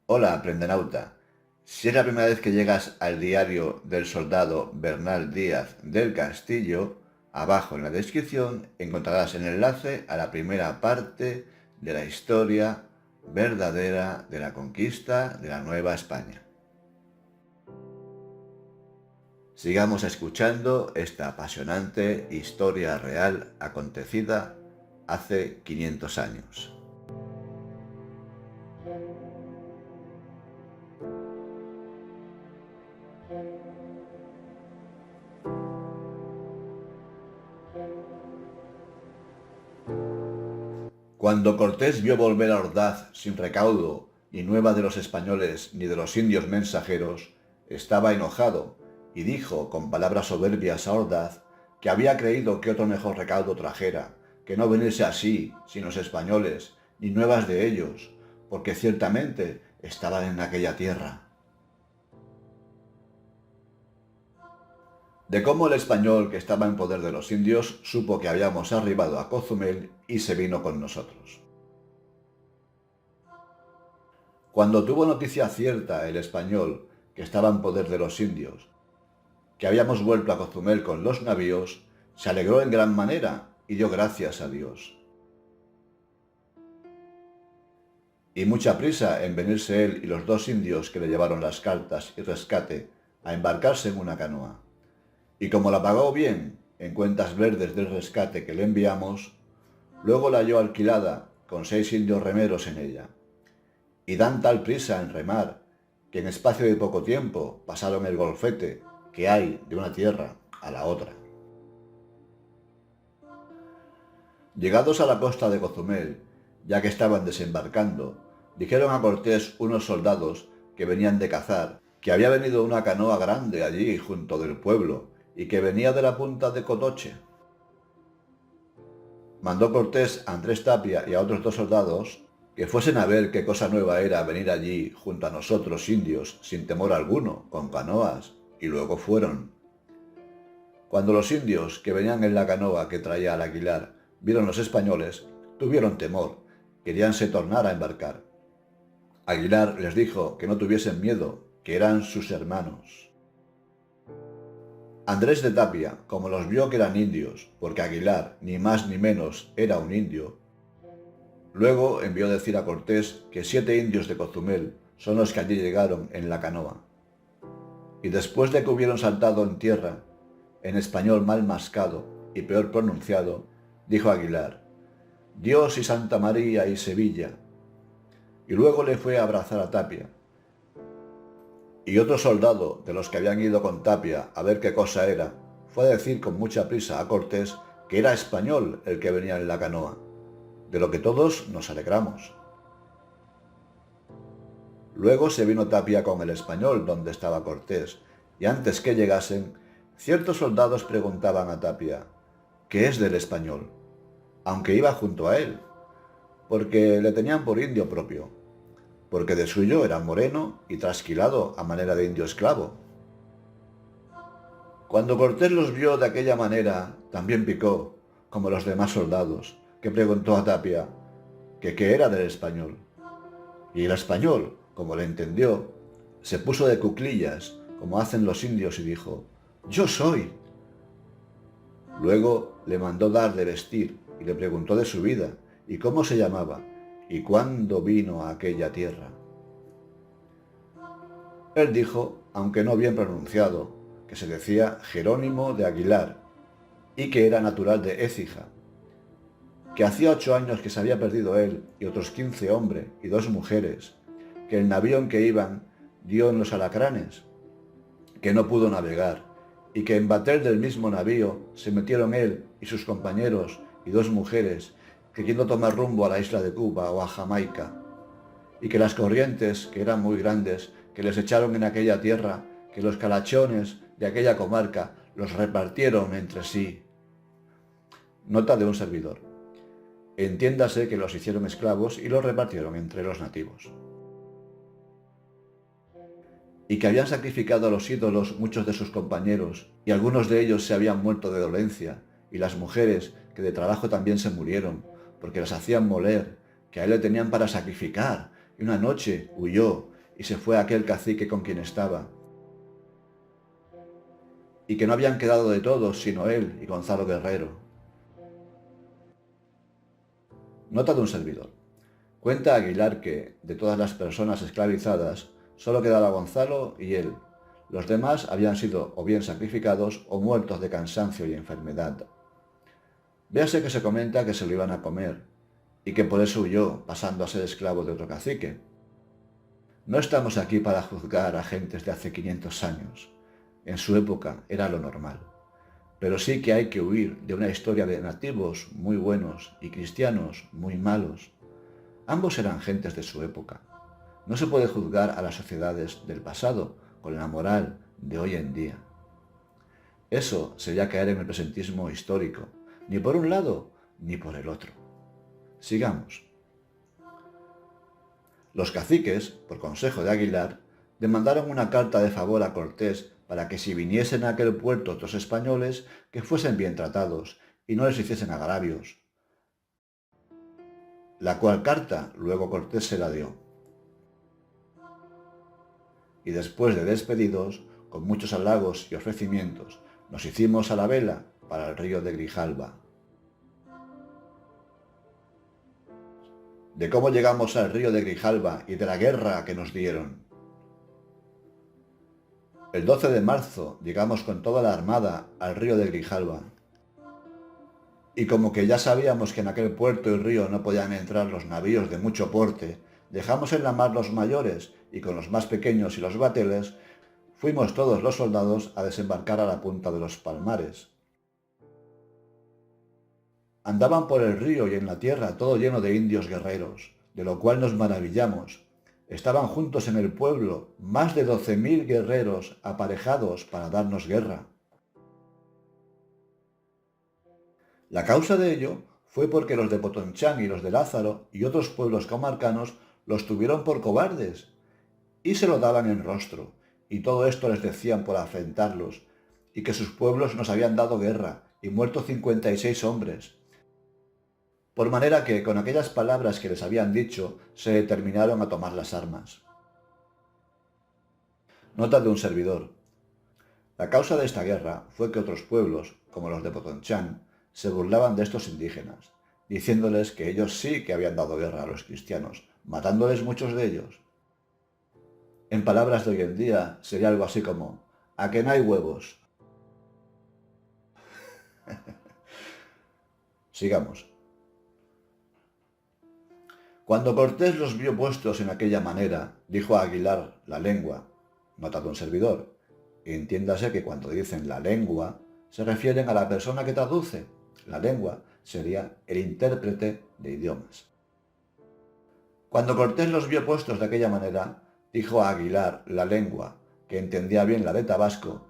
Hola, aprendenauta. Si es la primera vez que llegas al diario del soldado Bernal Díaz del Castillo, abajo en la descripción encontrarás el enlace a la primera parte de la historia verdadera de la conquista de la Nueva España. Sigamos escuchando esta apasionante historia real acontecida hace 500 años. Cuando Cortés vio volver a Ordaz sin recaudo, ni nueva de los españoles ni de los indios mensajeros, estaba enojado y dijo con palabras soberbias a Ordaz que había creído que otro mejor recaudo trajera, que no viniese así, sin los españoles, ni nuevas de ellos, porque ciertamente estaban en aquella tierra. De cómo el español que estaba en poder de los indios supo que habíamos arribado a Cozumel y se vino con nosotros. Cuando tuvo noticia cierta el español que estaba en poder de los indios, que habíamos vuelto a Cozumel con los navíos, se alegró en gran manera y dio gracias a Dios. Y mucha prisa en venirse él y los 2 indios que le llevaron las cartas y rescate a embarcarse en una canoa. Y como la pagó bien en cuentas verdes del rescate que le enviamos, luego la halló alquilada con 6 indios remeros en ella. Y dan tal prisa en remar que en espacio de poco tiempo pasaron el golfete que hay de una tierra a la otra. Llegados a la costa de Cozumel, ya que estaban desembarcando, dijeron a Cortés unos soldados que venían de cazar que había venido una canoa grande allí junto del pueblo y que venía de la punta de Cotoche. Mandó Cortés a Andrés Tapia y a otros 2 soldados que fuesen a ver qué cosa nueva era venir allí junto a nosotros indios sin temor alguno, con canoas, y luego fueron. Cuando los indios que venían en la canoa que traía al Aguilar vieron los españoles, tuvieron temor, queríanse tornar a embarcar. Aguilar les dijo que no tuviesen miedo, que eran sus hermanos. Andrés de Tapia, como los vio que eran indios, porque Aguilar ni más ni menos era un indio, luego envió decir a Cortés que 7 indios de Cozumel son los que allí llegaron en la canoa. Y después de que hubieron saltado en tierra, en español mal mascado y peor pronunciado, dijo Aguilar: Dios y Santa María y Sevilla. Y luego le fue a abrazar a Tapia. Y otro soldado de los que habían ido con Tapia a ver qué cosa era, fue a decir con mucha prisa a Cortés que era español el que venía en la canoa, de lo que todos nos alegramos. Luego se vino Tapia con el español donde estaba Cortés, y antes que llegasen, ciertos soldados preguntaban a Tapia: ¿qué es del español?, aunque iba junto a él, porque le tenían por indio propio, porque de suyo era moreno y trasquilado a manera de indio esclavo. Cuando Cortés los vio de aquella manera, también picó, como los demás soldados, que preguntó a Tapia que qué era del español. Y el español, como le entendió, se puso de cuclillas, como hacen los indios, y dijo: «Yo soy». Luego le mandó dar de vestir y le preguntó de su vida y cómo se llamaba y cuándo vino a aquella tierra. Él dijo, aunque no bien pronunciado, que se decía Jerónimo de Aguilar y que era natural de Écija, que hacía 8 años que se había perdido él y otros 15 hombres y 2 mujeres, que el navío en que iban dio en los alacranes, que no pudo navegar, y que en batel del mismo navío se metieron él y sus compañeros y 2 mujeres, queriendo tomar rumbo a la isla de Cuba o a Jamaica, y que las corrientes, que eran muy grandes, que les echaron en aquella tierra, que los calachones de aquella comarca los repartieron entre sí. Nota de un servidor. Entiéndase que los hicieron esclavos y los repartieron entre los nativos. Y que habían sacrificado a los ídolos muchos de sus compañeros, y algunos de ellos se habían muerto de dolencia, y las mujeres que de trabajo también se murieron, porque las hacían moler, que a él le tenían para sacrificar, y una noche huyó, y se fue aquel cacique con quien estaba, y que no habían quedado de todos sino él y Gonzalo Guerrero. Nota de un servidor. Cuenta Aguilar que, de todas las personas esclavizadas, solo quedaba Gonzalo y él. Los demás habían sido o bien sacrificados o muertos de cansancio y enfermedad. Véase que se comenta que se lo iban a comer, y que por eso huyó, pasando a ser esclavo de otro cacique. No estamos aquí para juzgar a gentes de hace 500 años. En su época era lo normal. Pero sí que hay que huir de una historia de nativos muy buenos y cristianos muy malos. Ambos eran gentes de su época. No se puede juzgar a las sociedades del pasado con la moral de hoy en día. Eso sería caer en el presentismo histórico, ni por un lado ni por el otro. Sigamos. Los caciques, por consejo de Aguilar, demandaron una carta de favor a Cortés para que si viniesen a aquel puerto otros españoles, que fuesen bien tratados y no les hiciesen agravios. La cual carta luego Cortés se la dio. Y después de despedidos, con muchos halagos y ofrecimientos, nos hicimos a la vela para el río de Grijalba. De cómo llegamos al río de Grijalba y de la guerra que nos dieron. El 12 de marzo llegamos con toda la armada al río de Grijalba. Y como que ya sabíamos que en aquel puerto y río no podían entrar los navíos de mucho porte, dejamos en la mar los mayores y con los más pequeños y los bateles, fuimos todos los soldados a desembarcar a la punta de los palmares. Andaban por el río y en la tierra todo lleno de indios guerreros, de lo cual nos maravillamos. Estaban juntos en el pueblo más de 12.000 guerreros aparejados para darnos guerra. La causa de ello fue porque los de Potonchán y los de Lázaro y otros pueblos comarcanos los tuvieron por cobardes y se lo daban en rostro, y todo esto les decían por afrentarlos, y que sus pueblos nos habían dado guerra y muerto 56 hombres. Por manera que, con aquellas palabras que les habían dicho, se determinaron a tomar las armas. Nota de un servidor. La causa de esta guerra fue que otros pueblos, como los de Potonchán, se burlaban de estos indígenas, diciéndoles que ellos sí que habían dado guerra a los cristianos, matándoles muchos de ellos. En palabras de hoy en día sería algo así como, ¿a que no hay huevos? Sigamos. Cuando Cortés los vio puestos en aquella manera, dijo a Aguilar la lengua, nota de un servidor. Entiéndase que cuando dicen la lengua, se refieren a la persona que traduce. La lengua sería el intérprete de idiomas. Cuando Cortés los vio puestos de aquella manera, dijo a Aguilar la lengua, que entendía bien la de Tabasco,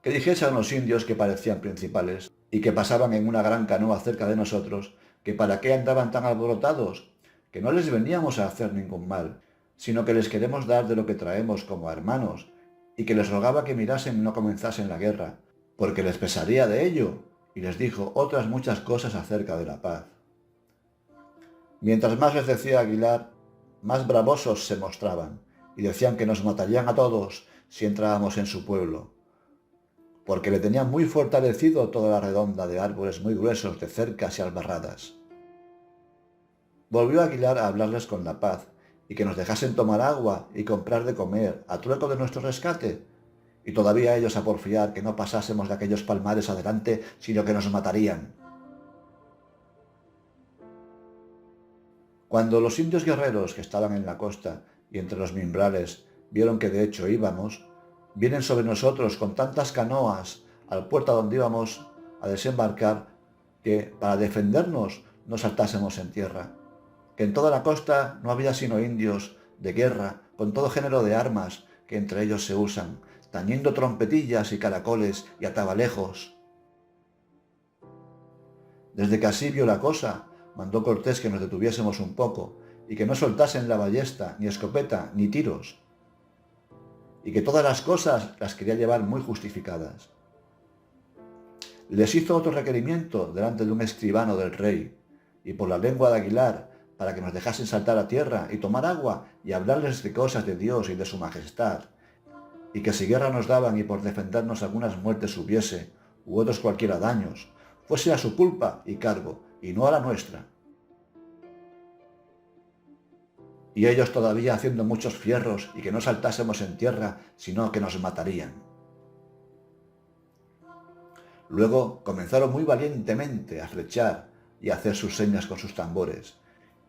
que dijese a unos indios que parecían principales y que pasaban en una gran canoa cerca de nosotros, que para qué andaban tan alborotados, que no les veníamos a hacer ningún mal, sino que les queremos dar de lo que traemos como hermanos, y que les rogaba que mirasen y no comenzasen la guerra, porque les pesaría de ello, y les dijo otras muchas cosas acerca de la paz. Mientras más les decía Aguilar, más bravosos se mostraban, y decían que nos matarían a todos si entrábamos en su pueblo, porque le tenían muy fortalecido toda la redonda de árboles muy gruesos de cercas y albarradas. Volvió Aguilar a hablarles con la paz, y que nos dejasen tomar agua y comprar de comer a trueco de nuestro rescate, y todavía ellos a porfiar que no pasásemos de aquellos palmares adelante, sino que nos matarían. Cuando los indios guerreros que estaban en la costa y entre los mimbrales vieron que de hecho íbamos, vienen sobre nosotros con tantas canoas al puerto donde íbamos a desembarcar, que para defendernos no saltásemos en tierra, que en toda la costa no había sino indios de guerra con todo género de armas que entre ellos se usan, tañendo trompetillas y caracoles y atabalejos. Desde que así vio la cosa, mandó Cortés que nos detuviésemos un poco y que no soltasen la ballesta, ni escopeta, ni tiros, y que todas las cosas las quería llevar muy justificadas. Les hizo otro requerimiento delante de un escribano del rey, y por la lengua de Aguilar para que nos dejasen saltar a tierra y tomar agua y hablarles de cosas de Dios y de su majestad, y que si guerra nos daban y por defendernos algunas muertes hubiese, u otros cualquiera daños, fuese a su culpa y cargo, y no a la nuestra. Y ellos todavía haciendo muchos fierros y que no saltásemos en tierra, sino que nos matarían. Luego comenzaron muy valientemente a flechar y a hacer sus señas con sus tambores,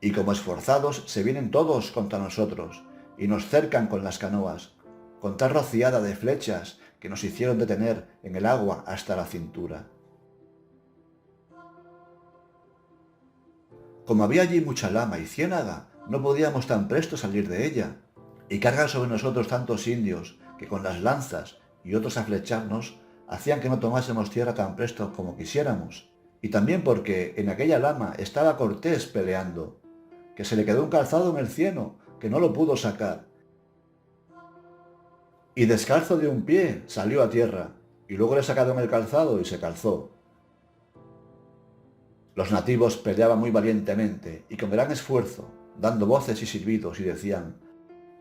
y como esforzados se vienen todos contra nosotros, y nos cercan con las canoas, con tal rociada de flechas que nos hicieron detener en el agua hasta la cintura. Como había allí mucha lama y ciénaga, no podíamos tan presto salir de ella, y cargan sobre nosotros tantos indios que con las lanzas y otros a flecharnos hacían que no tomásemos tierra tan presto como quisiéramos, y también porque en aquella lama estaba Cortés peleando, que se le quedó un calzado en el cieno, que no lo pudo sacar, y descalzo de un pie salió a tierra, y luego le sacaron el calzado y se calzó. Los nativos peleaban muy valientemente y con gran esfuerzo, dando voces y silbidos, y decían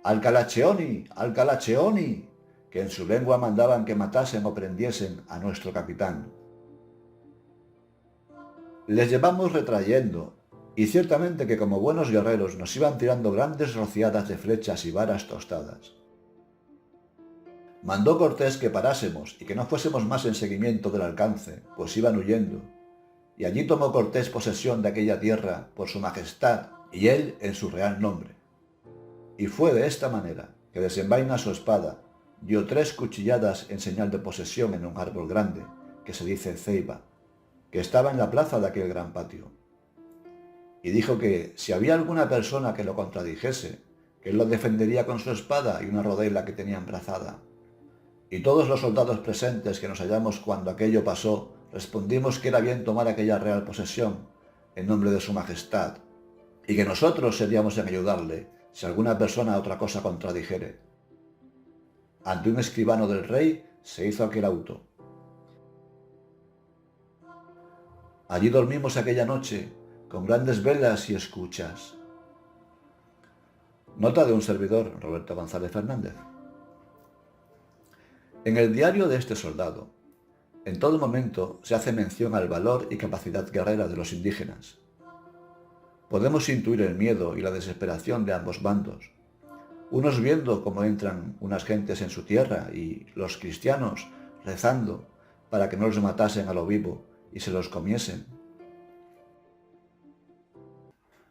«¡Alcalacheoni! ¡Alcalacheoni!», que en su lengua mandaban que matasen o prendiesen a nuestro capitán. Les llevamos retrayendo, y ciertamente que como buenos guerreros nos iban tirando grandes rociadas de flechas y varas tostadas. Mandó Cortés que parásemos y que no fuésemos más en seguimiento del alcance, pues iban huyendo. Y allí tomó Cortés posesión de aquella tierra por su majestad y él en su real nombre. Y fue de esta manera que desenvaina su espada, dio 3 cuchilladas en señal de posesión en un árbol grande, que se dice ceiba, que estaba en la plaza de aquel gran patio. Y dijo que si había alguna persona que lo contradijese, que él lo defendería con su espada y una rodela que tenía embrazada. Y todos los soldados presentes que nos hallamos cuando aquello pasó, respondimos que era bien tomar aquella real posesión, en nombre de su majestad, y que nosotros seríamos en ayudarle, si alguna persona a otra cosa contradijere. Ante un escribano del rey se hizo aquel auto. Allí dormimos aquella noche, con grandes velas y escuchas. Nota de un servidor, Roberto González Fernández. En el diario de este soldado, en todo momento se hace mención al valor y capacidad guerrera de los indígenas. Podemos intuir el miedo y la desesperación de ambos bandos, unos viendo cómo entran unas gentes en su tierra y los cristianos rezando para que no los matasen a lo vivo y se los comiesen.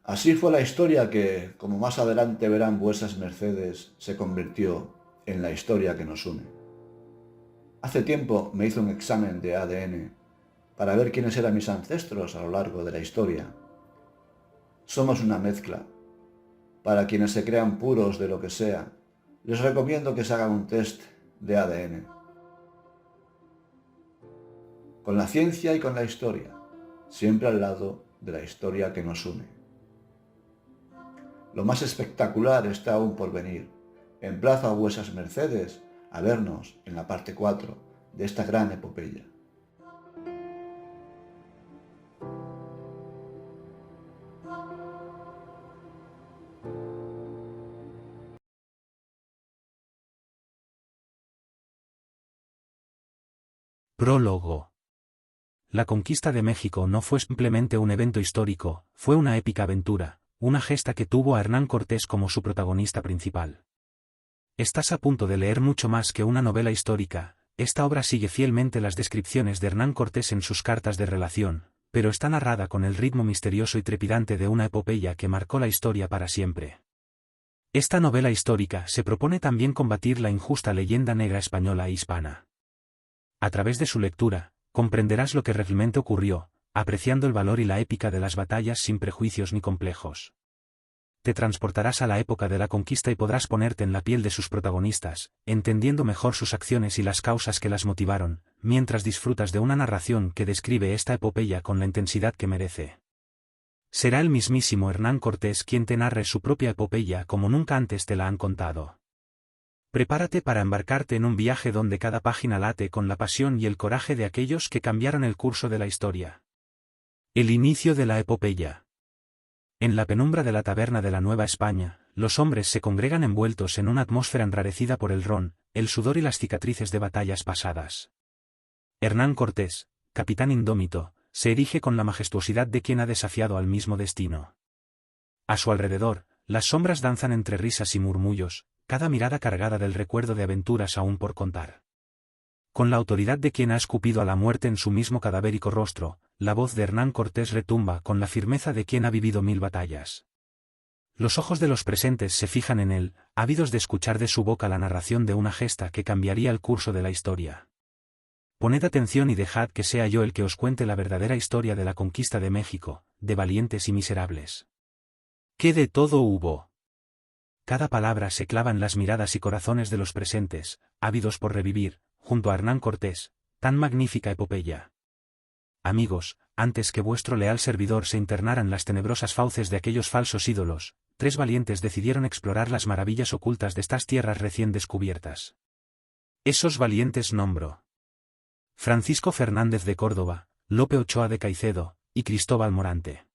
Así fue la historia que, como más adelante verán vuesas mercedes, se convirtió en la historia que nos une. Hace tiempo me hice un examen de ADN para ver quiénes eran mis ancestros a lo largo de la historia. Somos una mezcla. Para quienes se crean puros de lo que sea, les recomiendo que se hagan un test de ADN. Con la ciencia y con la historia, siempre al lado de la historia que nos une. Lo más espectacular está aún por venir. Emplazo a vuesas mercedes a vernos en la parte 4 de esta gran epopeya. Prólogo. La conquista de México no fue simplemente un evento histórico, fue una épica aventura, una gesta que tuvo a Hernán Cortés como su protagonista principal. Estás a punto de leer mucho más que una novela histórica. Esta obra sigue fielmente las descripciones de Hernán Cortés en sus cartas de relación, pero está narrada con el ritmo misterioso y trepidante de una epopeya que marcó la historia para siempre. Esta novela histórica se propone también combatir la injusta leyenda negra española e hispana. A través de su lectura, comprenderás lo que realmente ocurrió, apreciando el valor y la épica de las batallas sin prejuicios ni complejos. Te transportarás a la época de la conquista y podrás ponerte en la piel de sus protagonistas, entendiendo mejor sus acciones y las causas que las motivaron, mientras disfrutas de una narración que describe esta epopeya con la intensidad que merece. Será el mismísimo Hernán Cortés quien te narre su propia epopeya como nunca antes te la han contado. Prepárate para embarcarte en un viaje donde cada página late con la pasión y el coraje de aquellos que cambiaron el curso de la historia. El inicio de la epopeya. En la penumbra de la taberna de la Nueva España, los hombres se congregan envueltos en una atmósfera enrarecida por el ron, el sudor y las cicatrices de batallas pasadas. Hernán Cortés, capitán indómito, se erige con la majestuosidad de quien ha desafiado al mismo destino. A su alrededor, las sombras danzan entre risas y murmullos, cada mirada cargada del recuerdo de aventuras aún por contar. Con la autoridad de quien ha escupido a la muerte en su mismo cadavérico rostro, la voz de Hernán Cortés retumba con la firmeza de quien ha vivido 1000 batallas. Los ojos de los presentes se fijan en él, ávidos de escuchar de su boca la narración de una gesta que cambiaría el curso de la historia. Poned atención y dejad que sea yo el que os cuente la verdadera historia de la conquista de México, de valientes y miserables. ¿Qué de todo hubo? Cada palabra se clava en las miradas y corazones de los presentes, ávidos por revivir, junto a Hernán Cortés, tan magnífica epopeya. Amigos, antes que vuestro leal servidor se internara en las tenebrosas fauces de aquellos falsos ídolos, 3 valientes decidieron explorar las maravillas ocultas de estas tierras recién descubiertas. Esos valientes nombro: Francisco Fernández de Córdoba, Lope Ochoa de Caicedo, y Cristóbal Morante.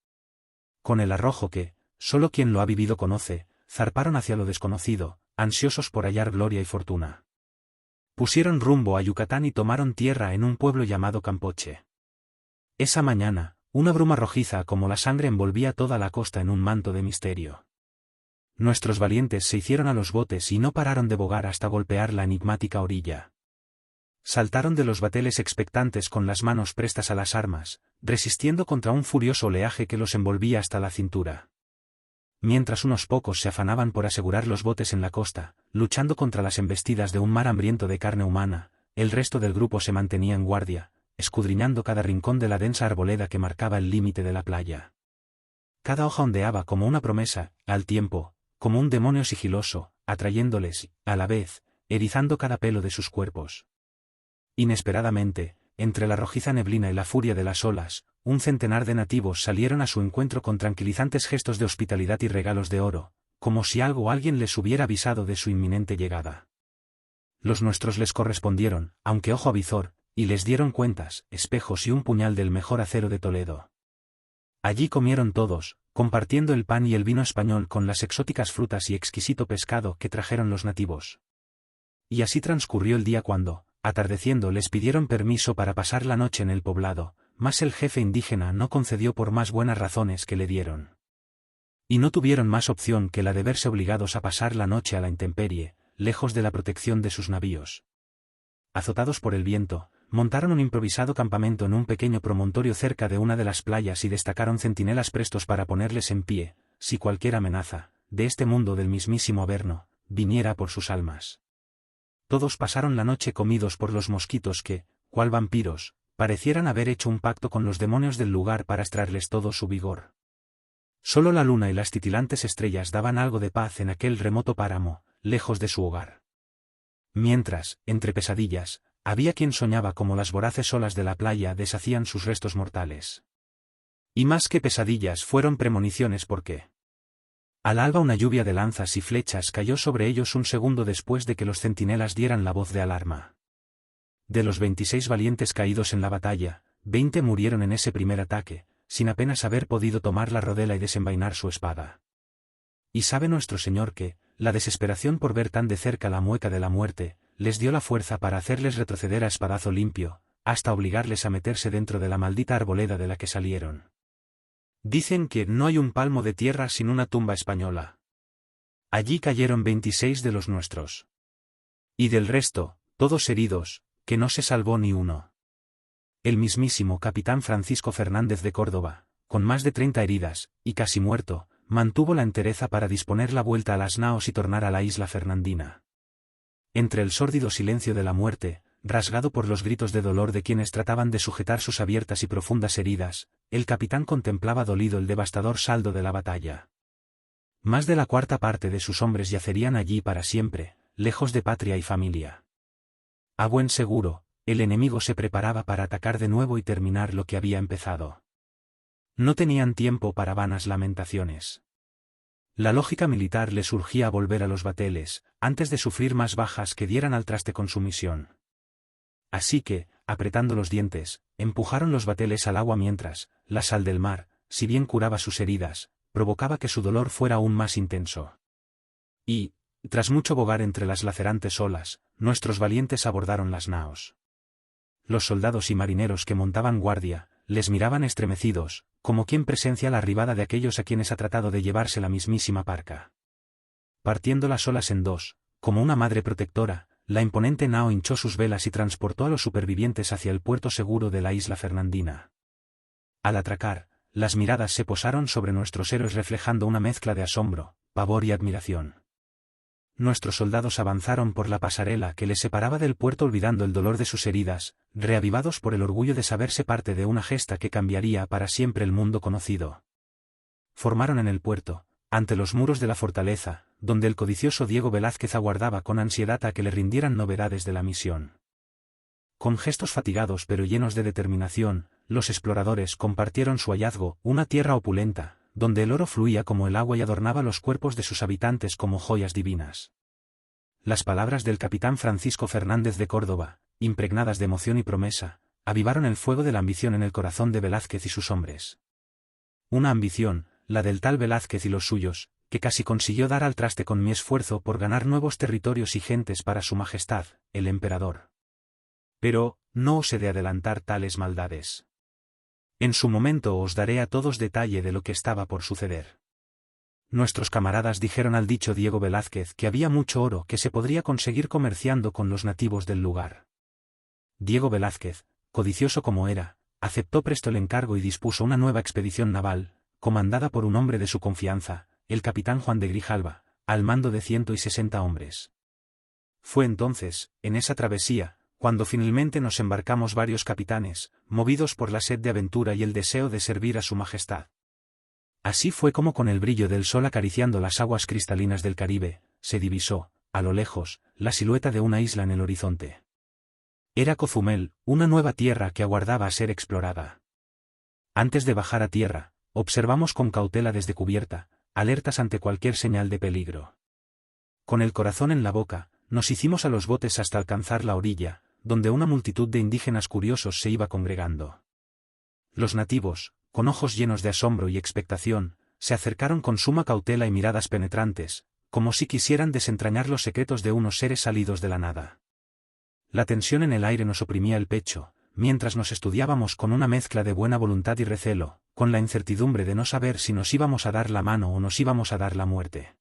Con el arrojo que, solo quien lo ha vivido conoce, zarparon hacia lo desconocido, ansiosos por hallar gloria y fortuna. Pusieron rumbo a Yucatán y tomaron tierra en un pueblo llamado Campoche. Esa mañana, una bruma rojiza como la sangre envolvía toda la costa en un manto de misterio. Nuestros valientes se hicieron a los botes y no pararon de bogar hasta golpear la enigmática orilla. Saltaron de los bateles expectantes con las manos prestas a las armas, resistiendo contra un furioso oleaje que los envolvía hasta la cintura. Mientras unos pocos se afanaban por asegurar los botes en la costa, luchando contra las embestidas de un mar hambriento de carne humana, el resto del grupo se mantenía en guardia, escudriñando cada rincón de la densa arboleda que marcaba el límite de la playa. Cada hoja ondeaba como una promesa, al tiempo, como un demonio sigiloso, atrayéndoles, a la vez, erizando cada pelo de sus cuerpos. Inesperadamente, entre la rojiza neblina y la furia de las olas, un centenar de nativos salieron a su encuentro con tranquilizantes gestos de hospitalidad y regalos de oro, como si algo o alguien les hubiera avisado de su inminente llegada. Los nuestros les correspondieron, aunque ojo avizor, y les dieron cuentas, espejos y un puñal del mejor acero de Toledo. Allí comieron todos, compartiendo el pan y el vino español con las exóticas frutas y exquisito pescado que trajeron los nativos. Y así transcurrió el día cuando, atardeciendo, les pidieron permiso para pasar la noche en el poblado, mas el jefe indígena no concedió por más buenas razones que le dieron. Y no tuvieron más opción que la de verse obligados a pasar la noche a la intemperie, lejos de la protección de sus navíos. Azotados por el viento, montaron un improvisado campamento en un pequeño promontorio cerca de una de las playas y destacaron centinelas prestos para ponerles en pie, si cualquier amenaza, de este mundo del mismísimo Averno, viniera por sus almas. Todos pasaron la noche comidos por los mosquitos que, cual vampiros, parecieran haber hecho un pacto con los demonios del lugar para extraerles todo su vigor. Solo la luna y las titilantes estrellas daban algo de paz en aquel remoto páramo, lejos de su hogar. Mientras, entre pesadillas, había quien soñaba como las voraces olas de la playa deshacían sus restos mortales. Y más que pesadillas fueron premoniciones porque al alba una lluvia de lanzas y flechas cayó sobre ellos un segundo después de que los centinelas dieran la voz de alarma. De los 26 valientes caídos en la batalla, 20 murieron en ese primer ataque, sin apenas haber podido tomar la rodela y desenvainar su espada. Y sabe nuestro Señor que, la desesperación por ver tan de cerca la mueca de la muerte, les dio la fuerza para hacerles retroceder a espadazo limpio, hasta obligarles a meterse dentro de la maldita arboleda de la que salieron. Dicen que no hay un palmo de tierra sin una tumba española. Allí cayeron 26 de los nuestros. Y del resto, todos heridos, que no se salvó ni uno. El mismísimo capitán Francisco Fernández de Córdoba, con más de 30 heridas, y casi muerto, mantuvo la entereza para disponer la vuelta a las naos y tornar a la isla fernandina. Entre el sórdido silencio de la muerte, rasgado por los gritos de dolor de quienes trataban de sujetar sus abiertas y profundas heridas, el capitán contemplaba dolido el devastador saldo de la batalla. Más de la cuarta parte de sus hombres yacerían allí para siempre, lejos de patria y familia. A buen seguro, el enemigo se preparaba para atacar de nuevo y terminar lo que había empezado. No tenían tiempo para vanas lamentaciones. La lógica militar les urgía a volver a los bateles, antes de sufrir más bajas que dieran al traste con su misión. Así que, apretando los dientes, empujaron los bateles al agua mientras, la sal del mar, si bien curaba sus heridas, provocaba que su dolor fuera aún más intenso. Y, tras mucho bogar entre las lacerantes olas, nuestros valientes abordaron las naos. Los soldados y marineros que montaban guardia, les miraban estremecidos, como quien presencia la arribada de aquellos a quienes ha tratado de llevarse la mismísima parca. Partiendo las olas en dos, como una madre protectora, la imponente nao hinchó sus velas y transportó a los supervivientes hacia el puerto seguro de la isla Fernandina. Al atracar, las miradas se posaron sobre nuestros héroes reflejando una mezcla de asombro, pavor y admiración. Nuestros soldados avanzaron por la pasarela que les separaba del puerto olvidando el dolor de sus heridas, reavivados por el orgullo de saberse parte de una gesta que cambiaría para siempre el mundo conocido. Formaron en el puerto, ante los muros de la fortaleza, donde el codicioso Diego Velázquez aguardaba con ansiedad a que le rindieran novedades de la misión. Con gestos fatigados pero llenos de determinación, los exploradores compartieron su hallazgo, una tierra opulenta, donde el oro fluía como el agua y adornaba los cuerpos de sus habitantes como joyas divinas. Las palabras del capitán Francisco Fernández de Córdoba, impregnadas de emoción y promesa, avivaron el fuego de la ambición en el corazón de Velázquez y sus hombres. Una ambición, la del tal Velázquez y los suyos, que casi consiguió dar al traste con mi esfuerzo por ganar nuevos territorios y gentes para su majestad, el emperador. Pero, no os he de adelantar tales maldades. En su momento os daré a todos detalle de lo que estaba por suceder. Nuestros camaradas dijeron al dicho Diego Velázquez que había mucho oro que se podría conseguir comerciando con los nativos del lugar. Diego Velázquez, codicioso como era, aceptó presto el encargo y dispuso una nueva expedición naval, comandada por un hombre de su confianza, el capitán Juan de Grijalva, al mando de 160 hombres. Fue entonces, en esa travesía, cuando finalmente nos embarcamos varios capitanes, movidos por la sed de aventura y el deseo de servir a su majestad. Así fue como con el brillo del sol acariciando las aguas cristalinas del Caribe, se divisó, a lo lejos, la silueta de una isla en el horizonte. Era Cozumel, una nueva tierra que aguardaba a ser explorada. Antes de bajar a tierra, observamos con cautela desde cubierta, alertas ante cualquier señal de peligro. Con el corazón en la boca, nos hicimos a los botes hasta alcanzar la orilla, donde una multitud de indígenas curiosos se iba congregando. Los nativos, con ojos llenos de asombro y expectación, se acercaron con suma cautela y miradas penetrantes, como si quisieran desentrañar los secretos de unos seres salidos de la nada. La tensión en el aire nos oprimía el pecho, mientras nos estudiábamos con una mezcla de buena voluntad y recelo, con la incertidumbre de no saber si nos íbamos a dar la mano o nos íbamos a dar la muerte.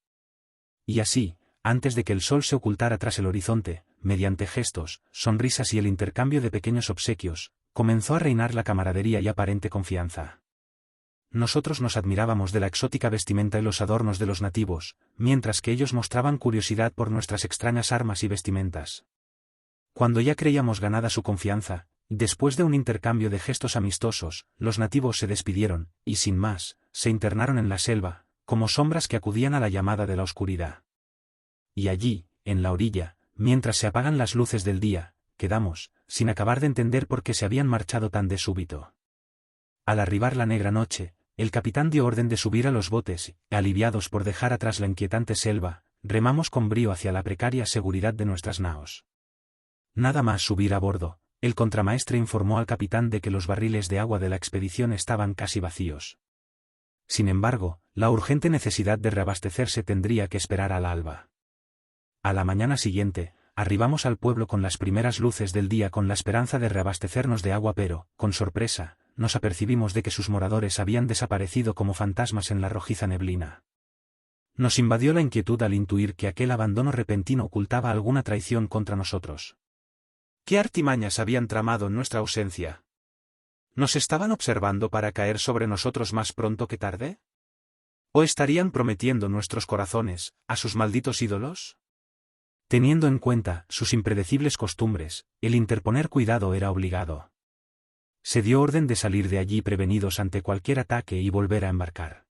Y así, antes de que el sol se ocultara tras el horizonte, mediante gestos, sonrisas y el intercambio de pequeños obsequios, comenzó a reinar la camaradería y aparente confianza. Nosotros nos admirábamos de la exótica vestimenta y los adornos de los nativos, mientras que ellos mostraban curiosidad por nuestras extrañas armas y vestimentas. Cuando ya creíamos ganada su confianza, después de un intercambio de gestos amistosos, los nativos se despidieron, y sin más, se internaron en la selva, como sombras que acudían a la llamada de la oscuridad. Y allí, en la orilla, mientras se apagan las luces del día, quedamos, sin acabar de entender por qué se habían marchado tan de súbito. Al arribar la negra noche, el capitán dio orden de subir a los botes, y, aliviados por dejar atrás la inquietante selva, remamos con brío hacia la precaria seguridad de nuestras naos. Nada más subir a bordo, el contramaestre informó al capitán de que los barriles de agua de la expedición estaban casi vacíos. Sin embargo, la urgente necesidad de reabastecerse tendría que esperar al alba. A la mañana siguiente, arribamos al pueblo con las primeras luces del día con la esperanza de reabastecernos de agua pero, con sorpresa, nos apercibimos de que sus moradores habían desaparecido como fantasmas en la rojiza neblina. Nos invadió la inquietud al intuir que aquel abandono repentino ocultaba alguna traición contra nosotros. ¿Qué artimañas habían tramado en nuestra ausencia? ¿Nos estaban observando para caer sobre nosotros más pronto que tarde? ¿O estarían prometiendo nuestros corazones a sus malditos ídolos? Teniendo en cuenta sus impredecibles costumbres, el interponer cuidado era obligado. Se dio orden de salir de allí prevenidos ante cualquier ataque y volver a embarcar.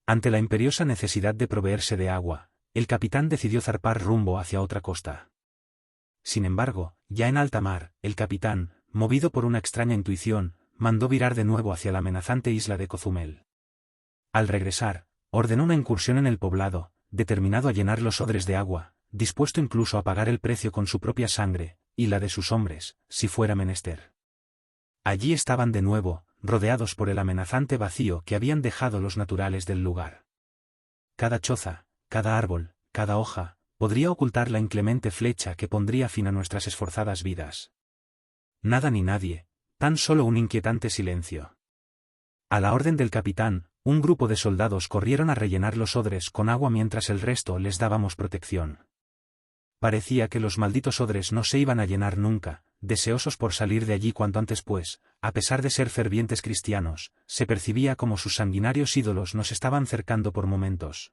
Ante la imperiosa necesidad de proveerse de agua, el capitán decidió zarpar rumbo hacia otra costa. Sin embargo, ya en alta mar, el capitán, movido por una extraña intuición, mandó virar de nuevo hacia la amenazante isla de Cozumel. Al regresar, ordenó una incursión en el poblado, determinado a llenar los odres de agua, dispuesto incluso a pagar el precio con su propia sangre, y la de sus hombres, si fuera menester. Allí estaban de nuevo, rodeados por el amenazante vacío que habían dejado los naturales del lugar. Cada choza, cada árbol, cada hoja, podría ocultar la inclemente flecha que pondría fin a nuestras esforzadas vidas. Nada ni nadie, tan solo un inquietante silencio. A la orden del capitán, un grupo de soldados corrieron a rellenar los odres con agua mientras el resto les dábamos protección. Parecía que los malditos odres no se iban a llenar nunca, deseosos por salir de allí cuanto antes pues, a pesar de ser fervientes cristianos, se percibía como sus sanguinarios ídolos nos estaban cercando por momentos.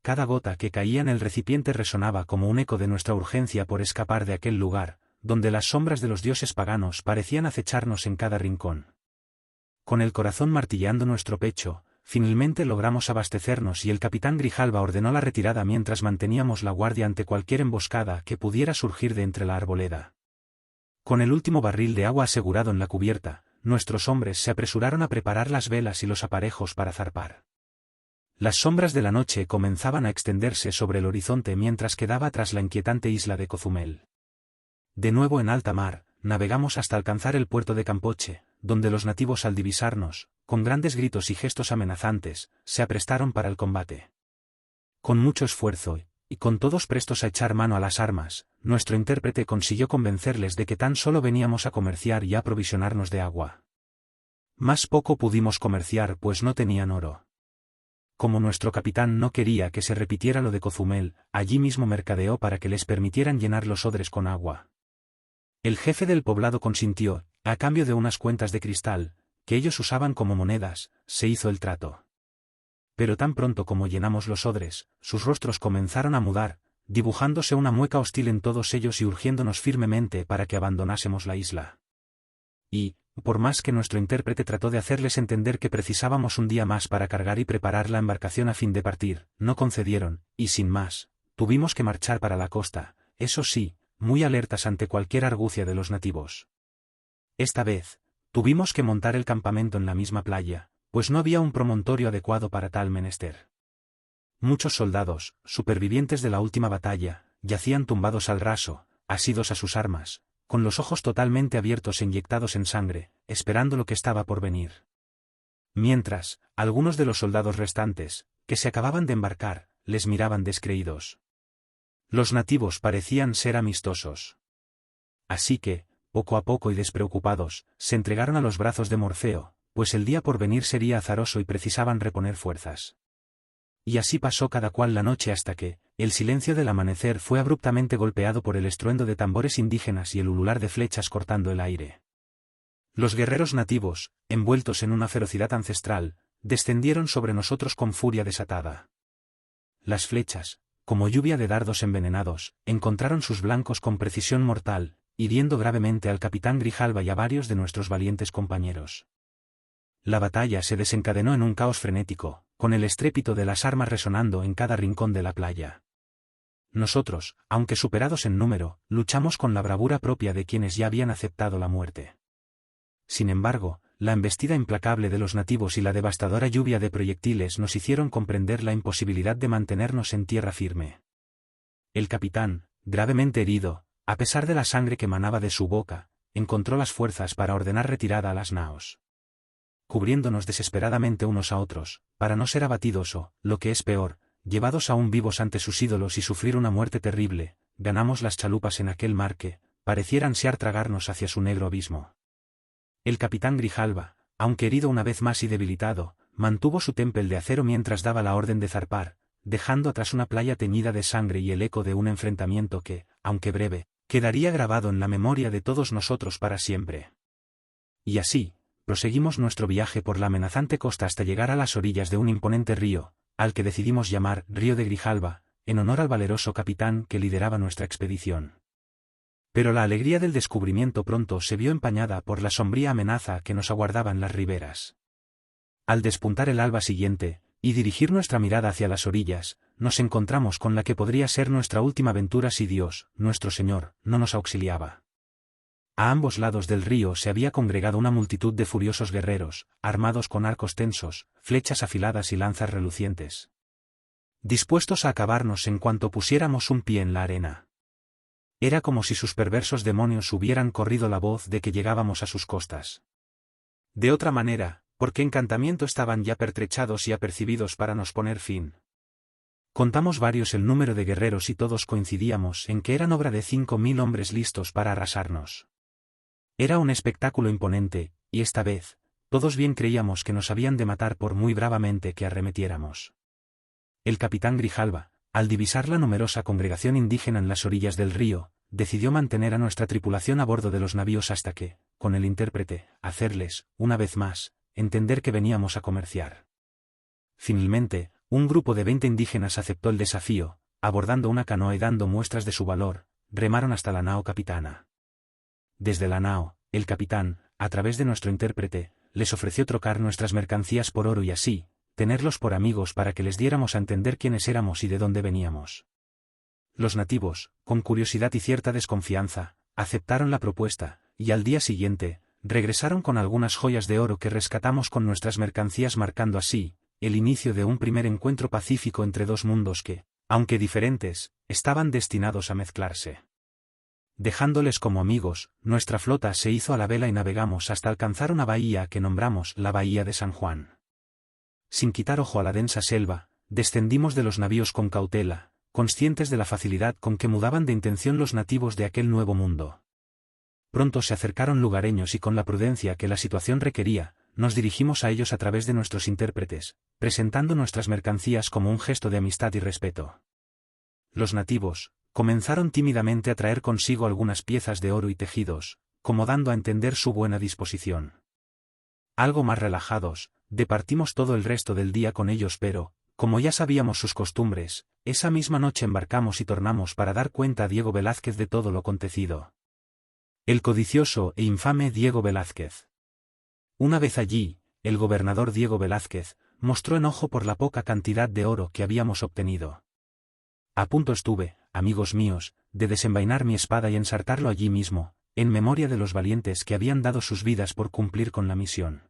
Cada gota que caía en el recipiente resonaba como un eco de nuestra urgencia por escapar de aquel lugar, donde las sombras de los dioses paganos parecían acecharnos en cada rincón. Con el corazón martillando nuestro pecho, finalmente logramos abastecernos y el capitán Grijalva ordenó la retirada mientras manteníamos la guardia ante cualquier emboscada que pudiera surgir de entre la arboleda. Con el último barril de agua asegurado en la cubierta, nuestros hombres se apresuraron a preparar las velas y los aparejos para zarpar. Las sombras de la noche comenzaban a extenderse sobre el horizonte mientras quedaba tras la inquietante isla de Cozumel. De nuevo en alta mar, navegamos hasta alcanzar el puerto de Campoche, donde los nativos al divisarnos, con grandes gritos y gestos amenazantes, se aprestaron para el combate. Con mucho esfuerzo, y con todos prestos a echar mano a las armas, nuestro intérprete consiguió convencerles de que tan solo veníamos a comerciar y a aprovisionarnos de agua. Más poco pudimos comerciar pues no tenían oro. Como nuestro capitán no quería que se repitiera lo de Cozumel, allí mismo mercadeó para que les permitieran llenar los odres con agua. El jefe del poblado consintió, a cambio de unas cuentas de cristal, que ellos usaban como monedas, se hizo el trato. Pero tan pronto como llenamos los odres, sus rostros comenzaron a mudar, dibujándose una mueca hostil en todos ellos y urgiéndonos firmemente para que abandonásemos la isla. Y, por más que nuestro intérprete trató de hacerles entender que precisábamos un día más para cargar y preparar la embarcación a fin de partir, no concedieron, y sin más, tuvimos que marchar para la costa, eso sí, muy alertas ante cualquier argucia de los nativos. Esta vez, tuvimos que montar el campamento en la misma playa, pues no había un promontorio adecuado para tal menester. Muchos soldados, supervivientes de la última batalla, yacían tumbados al raso, asidos a sus armas, con los ojos totalmente abiertos e inyectados en sangre, esperando lo que estaba por venir. Mientras, algunos de los soldados restantes, que se acababan de embarcar, les miraban descreídos. Los nativos parecían ser amistosos. Así que, poco a poco y despreocupados, se entregaron a los brazos de Morfeo, pues el día por venir sería azaroso y precisaban reponer fuerzas. Y así pasó cada cual la noche hasta que, el silencio del amanecer fue abruptamente golpeado por el estruendo de tambores indígenas y el ulular de flechas cortando el aire. Los guerreros nativos, envueltos en una ferocidad ancestral, descendieron sobre nosotros con furia desatada. Las flechas, como lluvia de dardos envenenados, encontraron sus blancos con precisión mortal, hiriendo gravemente al capitán Grijalva y a varios de nuestros valientes compañeros. La batalla se desencadenó en un caos frenético, con el estrépito de las armas resonando en cada rincón de la playa. Nosotros, aunque superados en número, luchamos con la bravura propia de quienes ya habían aceptado la muerte. Sin embargo, la embestida implacable de los nativos y la devastadora lluvia de proyectiles nos hicieron comprender la imposibilidad de mantenernos en tierra firme. El capitán, gravemente herido, a pesar de la sangre que manaba de su boca, encontró las fuerzas para ordenar retirada a las naos. Cubriéndonos desesperadamente unos a otros, para no ser abatidos o, lo que es peor, llevados aún vivos ante sus ídolos y sufrir una muerte terrible, ganamos las chalupas en aquel mar que, pareciera ansiar tragarnos hacia su negro abismo. El capitán Grijalva, aunque herido una vez más y debilitado, mantuvo su tempel de acero mientras daba la orden de zarpar, dejando atrás una playa teñida de sangre y el eco de un enfrentamiento que, aunque breve, quedaría grabado en la memoria de todos nosotros para siempre. Y así, proseguimos nuestro viaje por la amenazante costa hasta llegar a las orillas de un imponente río, al que decidimos llamar Río de Grijalva, en honor al valeroso capitán que lideraba nuestra expedición. Pero la alegría del descubrimiento pronto se vio empañada por la sombría amenaza que nos aguardaba en las riberas. Al despuntar el alba siguiente, y dirigir nuestra mirada hacia las orillas, nos encontramos con la que podría ser nuestra última aventura si Dios, nuestro Señor, no nos auxiliaba. A ambos lados del río se había congregado una multitud de furiosos guerreros, armados con arcos tensos, flechas afiladas y lanzas relucientes. Dispuestos a acabarnos en cuanto pusiéramos un pie en la arena. Era como si sus perversos demonios hubieran corrido la voz de que llegábamos a sus costas. De otra manera, ¿por qué encantamiento estaban ya pertrechados y apercibidos para nos poner fin? Contamos varios el número de guerreros y todos coincidíamos en que eran obra de 5.000 hombres listos para arrasarnos. Era un espectáculo imponente, y esta vez, todos bien creíamos que nos habían de matar por muy bravamente que arremetiéramos. El capitán Grijalva, al divisar la numerosa congregación indígena en las orillas del río, decidió mantener a nuestra tripulación a bordo de los navíos hasta que, con el intérprete, hacerles, una vez más, entender que veníamos a comerciar. Finalmente, un grupo de 20 indígenas aceptó el desafío, abordando una canoa y dando muestras de su valor, remaron hasta la nao capitana. Desde la nao, el capitán, a través de nuestro intérprete, les ofreció trocar nuestras mercancías por oro y así, tenerlos por amigos para que les diéramos a entender quiénes éramos y de dónde veníamos. Los nativos, con curiosidad y cierta desconfianza, aceptaron la propuesta, y al día siguiente, regresaron con algunas joyas de oro que rescatamos con nuestras mercancías, marcando así, el inicio de un primer encuentro pacífico entre dos mundos que, aunque diferentes, estaban destinados a mezclarse. Dejándoles como amigos, nuestra flota se hizo a la vela y navegamos hasta alcanzar una bahía que nombramos la Bahía de San Juan. Sin quitar ojo a la densa selva, descendimos de los navíos con cautela, conscientes de la facilidad con que mudaban de intención los nativos de aquel nuevo mundo. Pronto se acercaron lugareños y con la prudencia que la situación requería, nos dirigimos a ellos a través de nuestros intérpretes, presentando nuestras mercancías como un gesto de amistad y respeto. Los nativos comenzaron tímidamente a traer consigo algunas piezas de oro y tejidos, como dando a entender su buena disposición. Algo más relajados, departimos todo el resto del día con ellos, pero, como ya sabíamos sus costumbres, esa misma noche embarcamos y tornamos para dar cuenta a Diego Velázquez de todo lo acontecido. El codicioso e infame Diego Velázquez. Una vez allí, el gobernador Diego Velázquez mostró enojo por la poca cantidad de oro que habíamos obtenido. A punto estuve, amigos míos, de desenvainar mi espada y ensartarlo allí mismo, en memoria de los valientes que habían dado sus vidas por cumplir con la misión.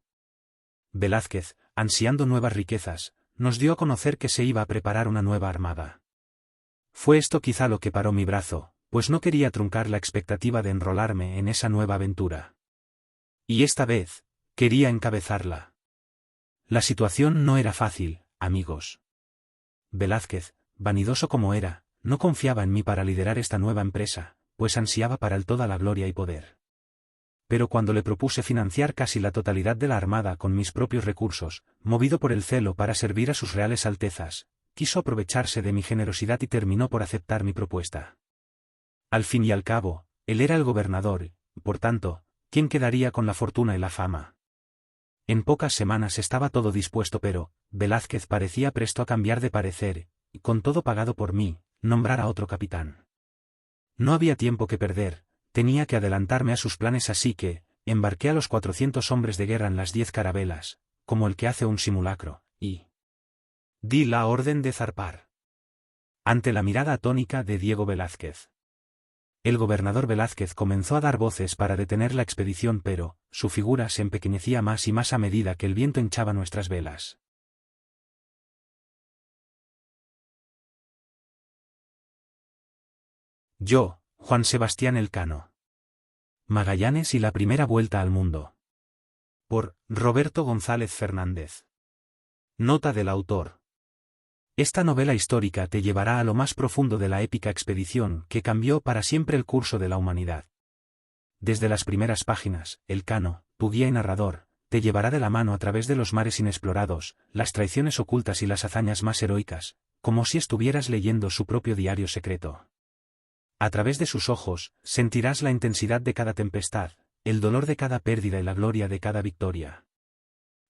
Velázquez, ansiando nuevas riquezas, nos dio a conocer que se iba a preparar una nueva armada. Fue esto quizá lo que paró mi brazo, pues no quería truncar la expectativa de enrolarme en esa nueva aventura. Y esta vez, quería encabezarla. La situación no era fácil, amigos. Velázquez, vanidoso como era, no confiaba en mí para liderar esta nueva empresa, pues ansiaba para él toda la gloria y poder. Pero cuando le propuse financiar casi la totalidad de la armada con mis propios recursos, movido por el celo para servir a sus reales altezas, quiso aprovecharse de mi generosidad y terminó por aceptar mi propuesta. Al fin y al cabo, él era el gobernador, por tanto, ¿quién quedaría con la fortuna y la fama? En pocas semanas estaba todo dispuesto, pero Velázquez parecía presto a cambiar de parecer, y con todo pagado por mí, nombrar a otro capitán. No había tiempo que perder, tenía que adelantarme a sus planes, así que embarqué a los 400 hombres de guerra en las 10 carabelas, como el que hace un simulacro, y di la orden de zarpar. Ante la mirada atónica de Diego Velázquez. El gobernador Velázquez comenzó a dar voces para detener la expedición, pero su figura se empequeñecía más y más a medida que el viento hinchaba nuestras velas. Yo, Juan Sebastián Elcano. Magallanes y la primera vuelta al mundo. Por Roberto González Fernández. Nota del autor. Esta novela histórica te llevará a lo más profundo de la épica expedición que cambió para siempre el curso de la humanidad. Desde las primeras páginas, Elcano, tu guía y narrador, te llevará de la mano a través de los mares inexplorados, las traiciones ocultas y las hazañas más heroicas, como si estuvieras leyendo su propio diario secreto. A través de sus ojos, sentirás la intensidad de cada tempestad, el dolor de cada pérdida y la gloria de cada victoria.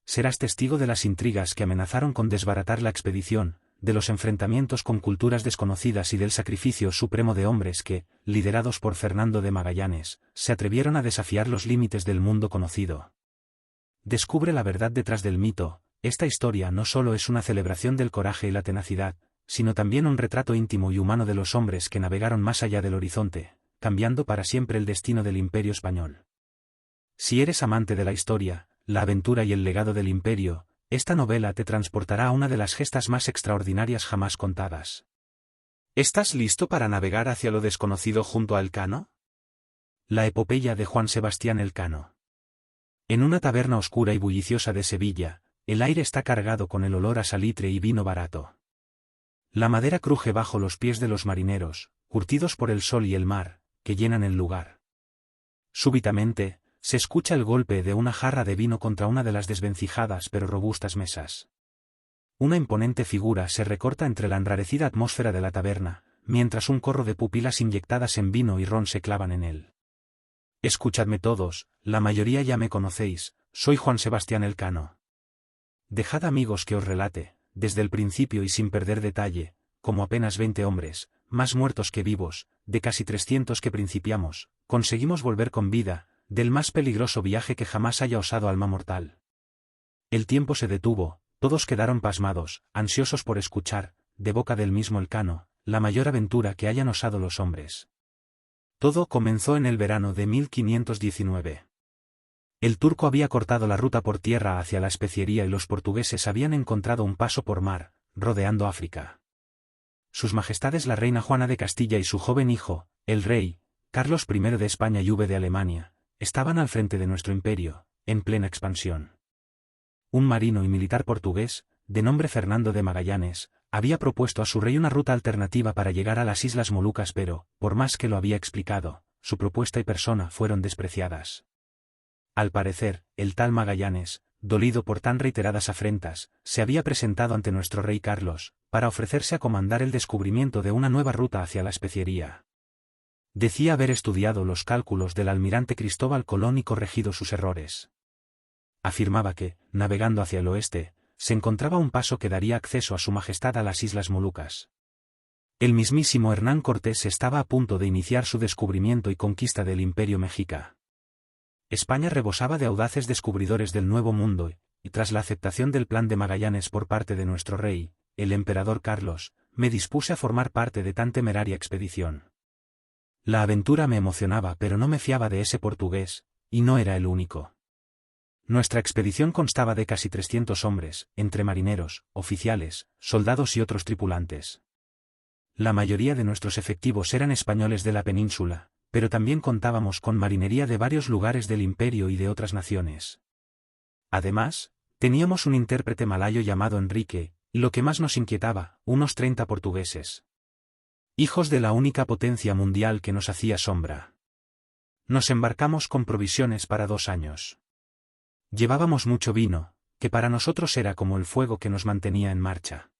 Serás testigo de las intrigas que amenazaron con desbaratar la expedición, de los enfrentamientos con culturas desconocidas y del sacrificio supremo de hombres que, liderados por Fernando de Magallanes, se atrevieron a desafiar los límites del mundo conocido. Descubre la verdad detrás del mito. Esta historia no solo es una celebración del coraje y la tenacidad, sino también un retrato íntimo y humano de los hombres que navegaron más allá del horizonte, cambiando para siempre el destino del Imperio español. Si eres amante de la historia, la aventura y el legado del Imperio, esta novela te transportará a una de las gestas más extraordinarias jamás contadas. ¿Estás listo para navegar hacia lo desconocido junto a Elcano? La epopeya de Juan Sebastián Elcano. En una taberna oscura y bulliciosa de Sevilla, el aire está cargado con el olor a salitre y vino barato. La madera cruje bajo los pies de los marineros, curtidos por el sol y el mar, que llenan el lugar. Súbitamente, se escucha el golpe de una jarra de vino contra una de las desvencijadas pero robustas mesas. Una imponente figura se recorta entre la enrarecida atmósfera de la taberna, mientras un corro de pupilas inyectadas en vino y ron se clavan en él. Escuchadme todos, la mayoría ya me conocéis, soy Juan Sebastián Elcano. Dejad, amigos, que os relate, desde el principio y sin perder detalle, como apenas 20 hombres, más muertos que vivos, de casi 300 que principiamos, conseguimos volver con vida, del más peligroso viaje que jamás haya osado alma mortal. El tiempo se detuvo, todos quedaron pasmados, ansiosos por escuchar, de boca del mismo Elcano, la mayor aventura que hayan osado los hombres. Todo comenzó en el verano de 1519. El turco había cortado la ruta por tierra hacia la especiería y los portugueses habían encontrado un paso por mar, rodeando África. Sus Majestades la reina Juana de Castilla y su joven hijo, el rey, Carlos I de España y V de Alemania, estaban al frente de nuestro imperio, en plena expansión. Un marino y militar portugués, de nombre Fernando de Magallanes, había propuesto a su rey una ruta alternativa para llegar a las Islas Molucas, pero, por más que lo había explicado, su propuesta y persona fueron despreciadas. Al parecer, el tal Magallanes, dolido por tan reiteradas afrentas, se había presentado ante nuestro rey Carlos, para ofrecerse a comandar el descubrimiento de una nueva ruta hacia la especiería. Decía haber estudiado los cálculos del almirante Cristóbal Colón y corregido sus errores. Afirmaba que, navegando hacia el oeste, se encontraba un paso que daría acceso a su majestad a las Islas Molucas. El mismísimo Hernán Cortés estaba a punto de iniciar su descubrimiento y conquista del Imperio Mexica. España rebosaba de audaces descubridores del Nuevo Mundo, y tras la aceptación del plan de Magallanes por parte de nuestro rey, el emperador Carlos, me dispuse a formar parte de tan temeraria expedición. La aventura me emocionaba, pero no me fiaba de ese portugués, y no era el único. Nuestra expedición constaba de casi 300 hombres, entre marineros, oficiales, soldados y otros tripulantes. La mayoría de nuestros efectivos eran españoles de la península, pero también contábamos con marinería de varios lugares del imperio y de otras naciones. Además, teníamos un intérprete malayo llamado Enrique, y lo que más nos inquietaba, unos 30 portugueses. Hijos de la única potencia mundial que nos hacía sombra. Nos embarcamos con provisiones para 2 años. Llevábamos mucho vino, que para nosotros era como el fuego que nos mantenía en marcha.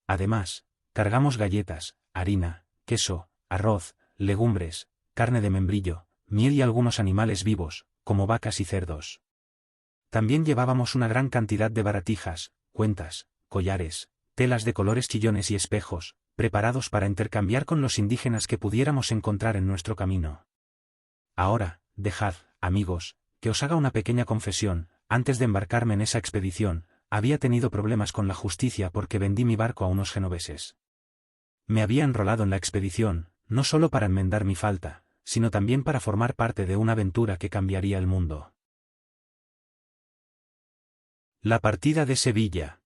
Además, cargamos galletas, harina, queso, arroz, legumbres, carne de membrillo, miel y algunos animales vivos, como vacas y cerdos. También llevábamos una gran cantidad de baratijas, cuentas, collares, telas de colores chillones y espejos, preparados para intercambiar con los indígenas que pudiéramos encontrar en nuestro camino. Ahora, dejad, amigos, que os haga una pequeña confesión. Antes de embarcarme en esa expedición, había tenido problemas con la justicia porque vendí mi barco a unos genoveses. Me había enrolado en la expedición, no solo para enmendar mi falta, sino también para formar parte de una aventura que cambiaría el mundo. La partida de Sevilla.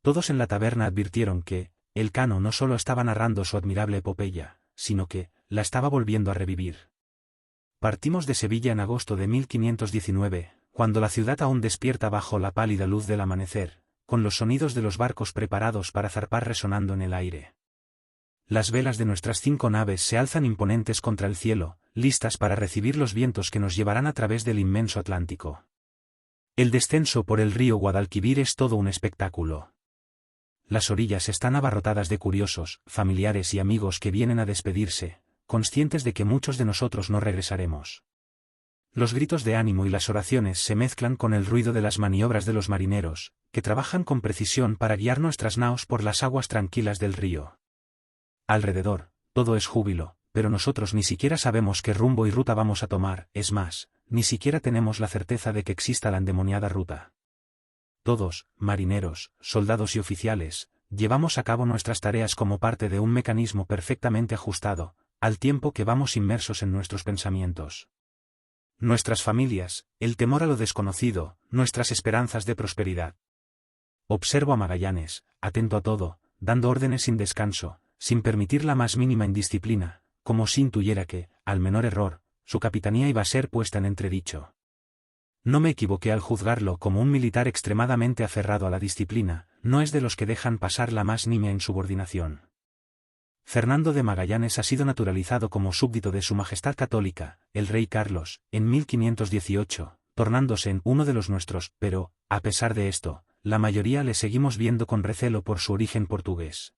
Todos en la taberna advirtieron que, Elcano no solo estaba narrando su admirable epopeya, sino que, la estaba volviendo a revivir. Partimos de Sevilla en agosto de 1519, cuando la ciudad aún despierta bajo la pálida luz del amanecer, con los sonidos de los barcos preparados para zarpar resonando en el aire. Las velas de nuestras 5 naves se alzan imponentes contra el cielo, listas para recibir los vientos que nos llevarán a través del inmenso Atlántico. El descenso por el río Guadalquivir es todo un espectáculo. Las orillas están abarrotadas de curiosos, familiares y amigos que vienen a despedirse, conscientes de que muchos de nosotros no regresaremos. Los gritos de ánimo y las oraciones se mezclan con el ruido de las maniobras de los marineros, que trabajan con precisión para guiar nuestras naos por las aguas tranquilas del río. Alrededor, todo es júbilo, pero nosotros ni siquiera sabemos qué rumbo y ruta vamos a tomar, es más, ni siquiera tenemos la certeza de que exista la endemoniada ruta. Todos, marineros, soldados y oficiales, llevamos a cabo nuestras tareas como parte de un mecanismo perfectamente ajustado, al tiempo que vamos inmersos en nuestros pensamientos. Nuestras familias, el temor a lo desconocido, nuestras esperanzas de prosperidad. Observo a Magallanes, atento a todo, dando órdenes sin descanso, sin permitir la más mínima indisciplina, como si intuyera que, al menor error, su capitanía iba a ser puesta en entredicho. No me equivoqué al juzgarlo como un militar extremadamente aferrado a la disciplina, no es de los que dejan pasar la más nimia insubordinación. Fernando de Magallanes ha sido naturalizado como súbdito de Su Majestad Católica, el Rey Carlos, en 1518, tornándose en uno de los nuestros, pero, a pesar de esto, la mayoría le seguimos viendo con recelo por su origen portugués.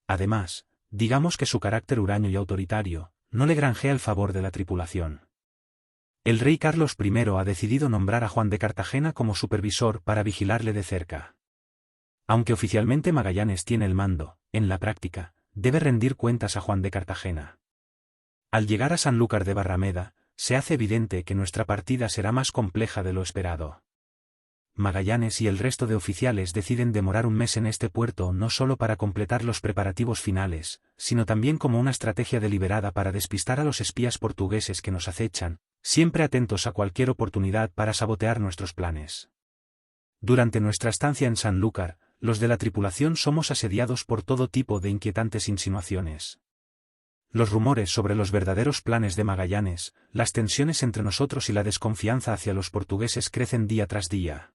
Además, digamos que su carácter huraño y autoritario, no le granjea el favor de la tripulación. El rey Carlos I ha decidido nombrar a Juan de Cartagena como supervisor para vigilarle de cerca. Aunque oficialmente Magallanes tiene el mando, en la práctica, debe rendir cuentas a Juan de Cartagena. Al llegar a Sanlúcar de Barrameda, se hace evidente que nuestra partida será más compleja de lo esperado. Magallanes y el resto de oficiales deciden demorar un mes en este puerto no solo para completar los preparativos finales, sino también como una estrategia deliberada para despistar a los espías portugueses que nos acechan, siempre atentos a cualquier oportunidad para sabotear nuestros planes. Durante nuestra estancia en Sanlúcar, los de la tripulación somos asediados por todo tipo de inquietantes insinuaciones. Los rumores sobre los verdaderos planes de Magallanes, las tensiones entre nosotros y la desconfianza hacia los portugueses crecen día tras día.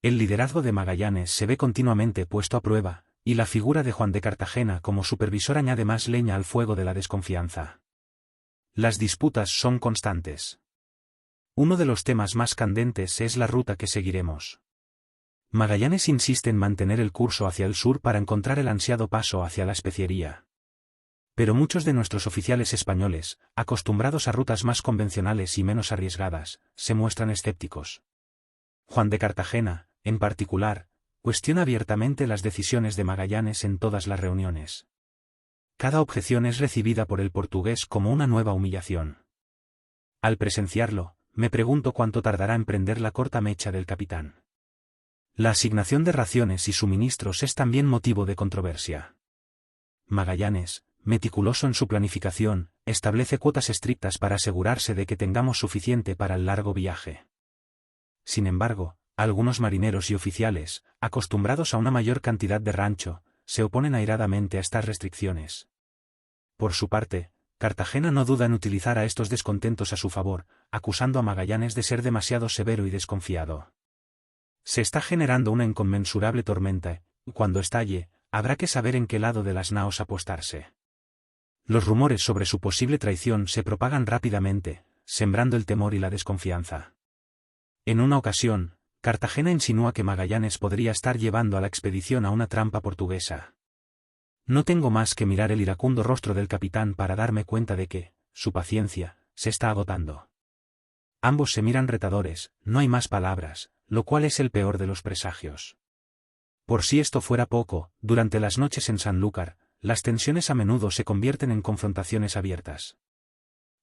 El liderazgo de Magallanes se ve continuamente puesto a prueba, y la figura de Juan de Cartagena como supervisor añade más leña al fuego de la desconfianza. Las disputas son constantes. Uno de los temas más candentes es la ruta que seguiremos. Magallanes insiste en mantener el curso hacia el sur para encontrar el ansiado paso hacia la especiería. Pero muchos de nuestros oficiales españoles, acostumbrados a rutas más convencionales y menos arriesgadas, se muestran escépticos. Juan de Cartagena, en particular, cuestiona abiertamente las decisiones de Magallanes en todas las reuniones. Cada objeción es recibida por el portugués como una nueva humillación. Al presenciarlo, me pregunto cuánto tardará en prender la corta mecha del capitán. La asignación de raciones y suministros es también motivo de controversia. Magallanes, meticuloso en su planificación, establece cuotas estrictas para asegurarse de que tengamos suficiente para el largo viaje. Sin embargo, algunos marineros y oficiales, acostumbrados a una mayor cantidad de rancho, se oponen airadamente a estas restricciones. Por su parte, Cartagena no duda en utilizar a estos descontentos a su favor, acusando a Magallanes de ser demasiado severo y desconfiado. Se está generando una inconmensurable tormenta, y cuando estalle, habrá que saber en qué lado de las naos apostarse. Los rumores sobre su posible traición se propagan rápidamente, sembrando el temor y la desconfianza. En una ocasión, Cartagena insinúa que Magallanes podría estar llevando a la expedición a una trampa portuguesa. No tengo más que mirar el iracundo rostro del capitán para darme cuenta de que, su paciencia, se está agotando. Ambos se miran retadores, no hay más palabras, lo cual es el peor de los presagios. Por si esto fuera poco, durante las noches en Sanlúcar, las tensiones a menudo se convierten en confrontaciones abiertas.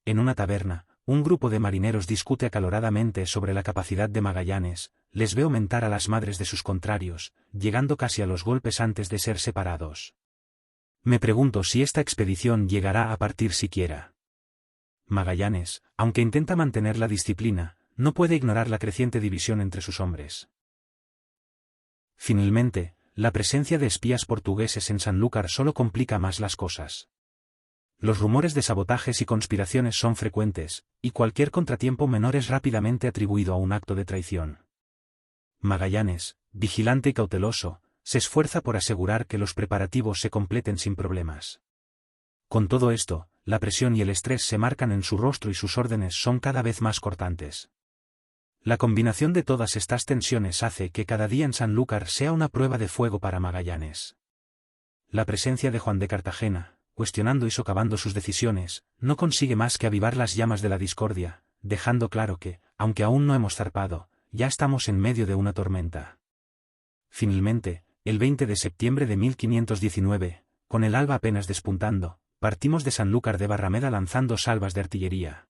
En una taberna, un grupo de marineros discute acaloradamente sobre la capacidad de Magallanes, les veo mentar a las madres de sus contrarios, llegando casi a los golpes antes de ser separados. Me pregunto si esta expedición llegará a partir siquiera. Magallanes, aunque intenta mantener la disciplina, no puede ignorar la creciente división entre sus hombres. Finalmente, la presencia de espías portugueses en Sanlúcar solo complica más las cosas. Los rumores de sabotajes y conspiraciones son frecuentes, y cualquier contratiempo menor es rápidamente atribuido a un acto de traición. Magallanes, vigilante y cauteloso, se esfuerza por asegurar que los preparativos se completen sin problemas. Con todo esto, la presión y el estrés se marcan en su rostro y sus órdenes son cada vez más cortantes. La combinación de todas estas tensiones hace que cada día en Sanlúcar sea una prueba de fuego para Magallanes. La presencia de Juan de Cartagena, cuestionando y socavando sus decisiones, no consigue más que avivar las llamas de la discordia, dejando claro que, aunque aún no hemos zarpado, ya estamos en medio de una tormenta. Finalmente, el 20 de septiembre de 1519, con el alba apenas despuntando, partimos de Sanlúcar de Barrameda lanzando salvas de artillería.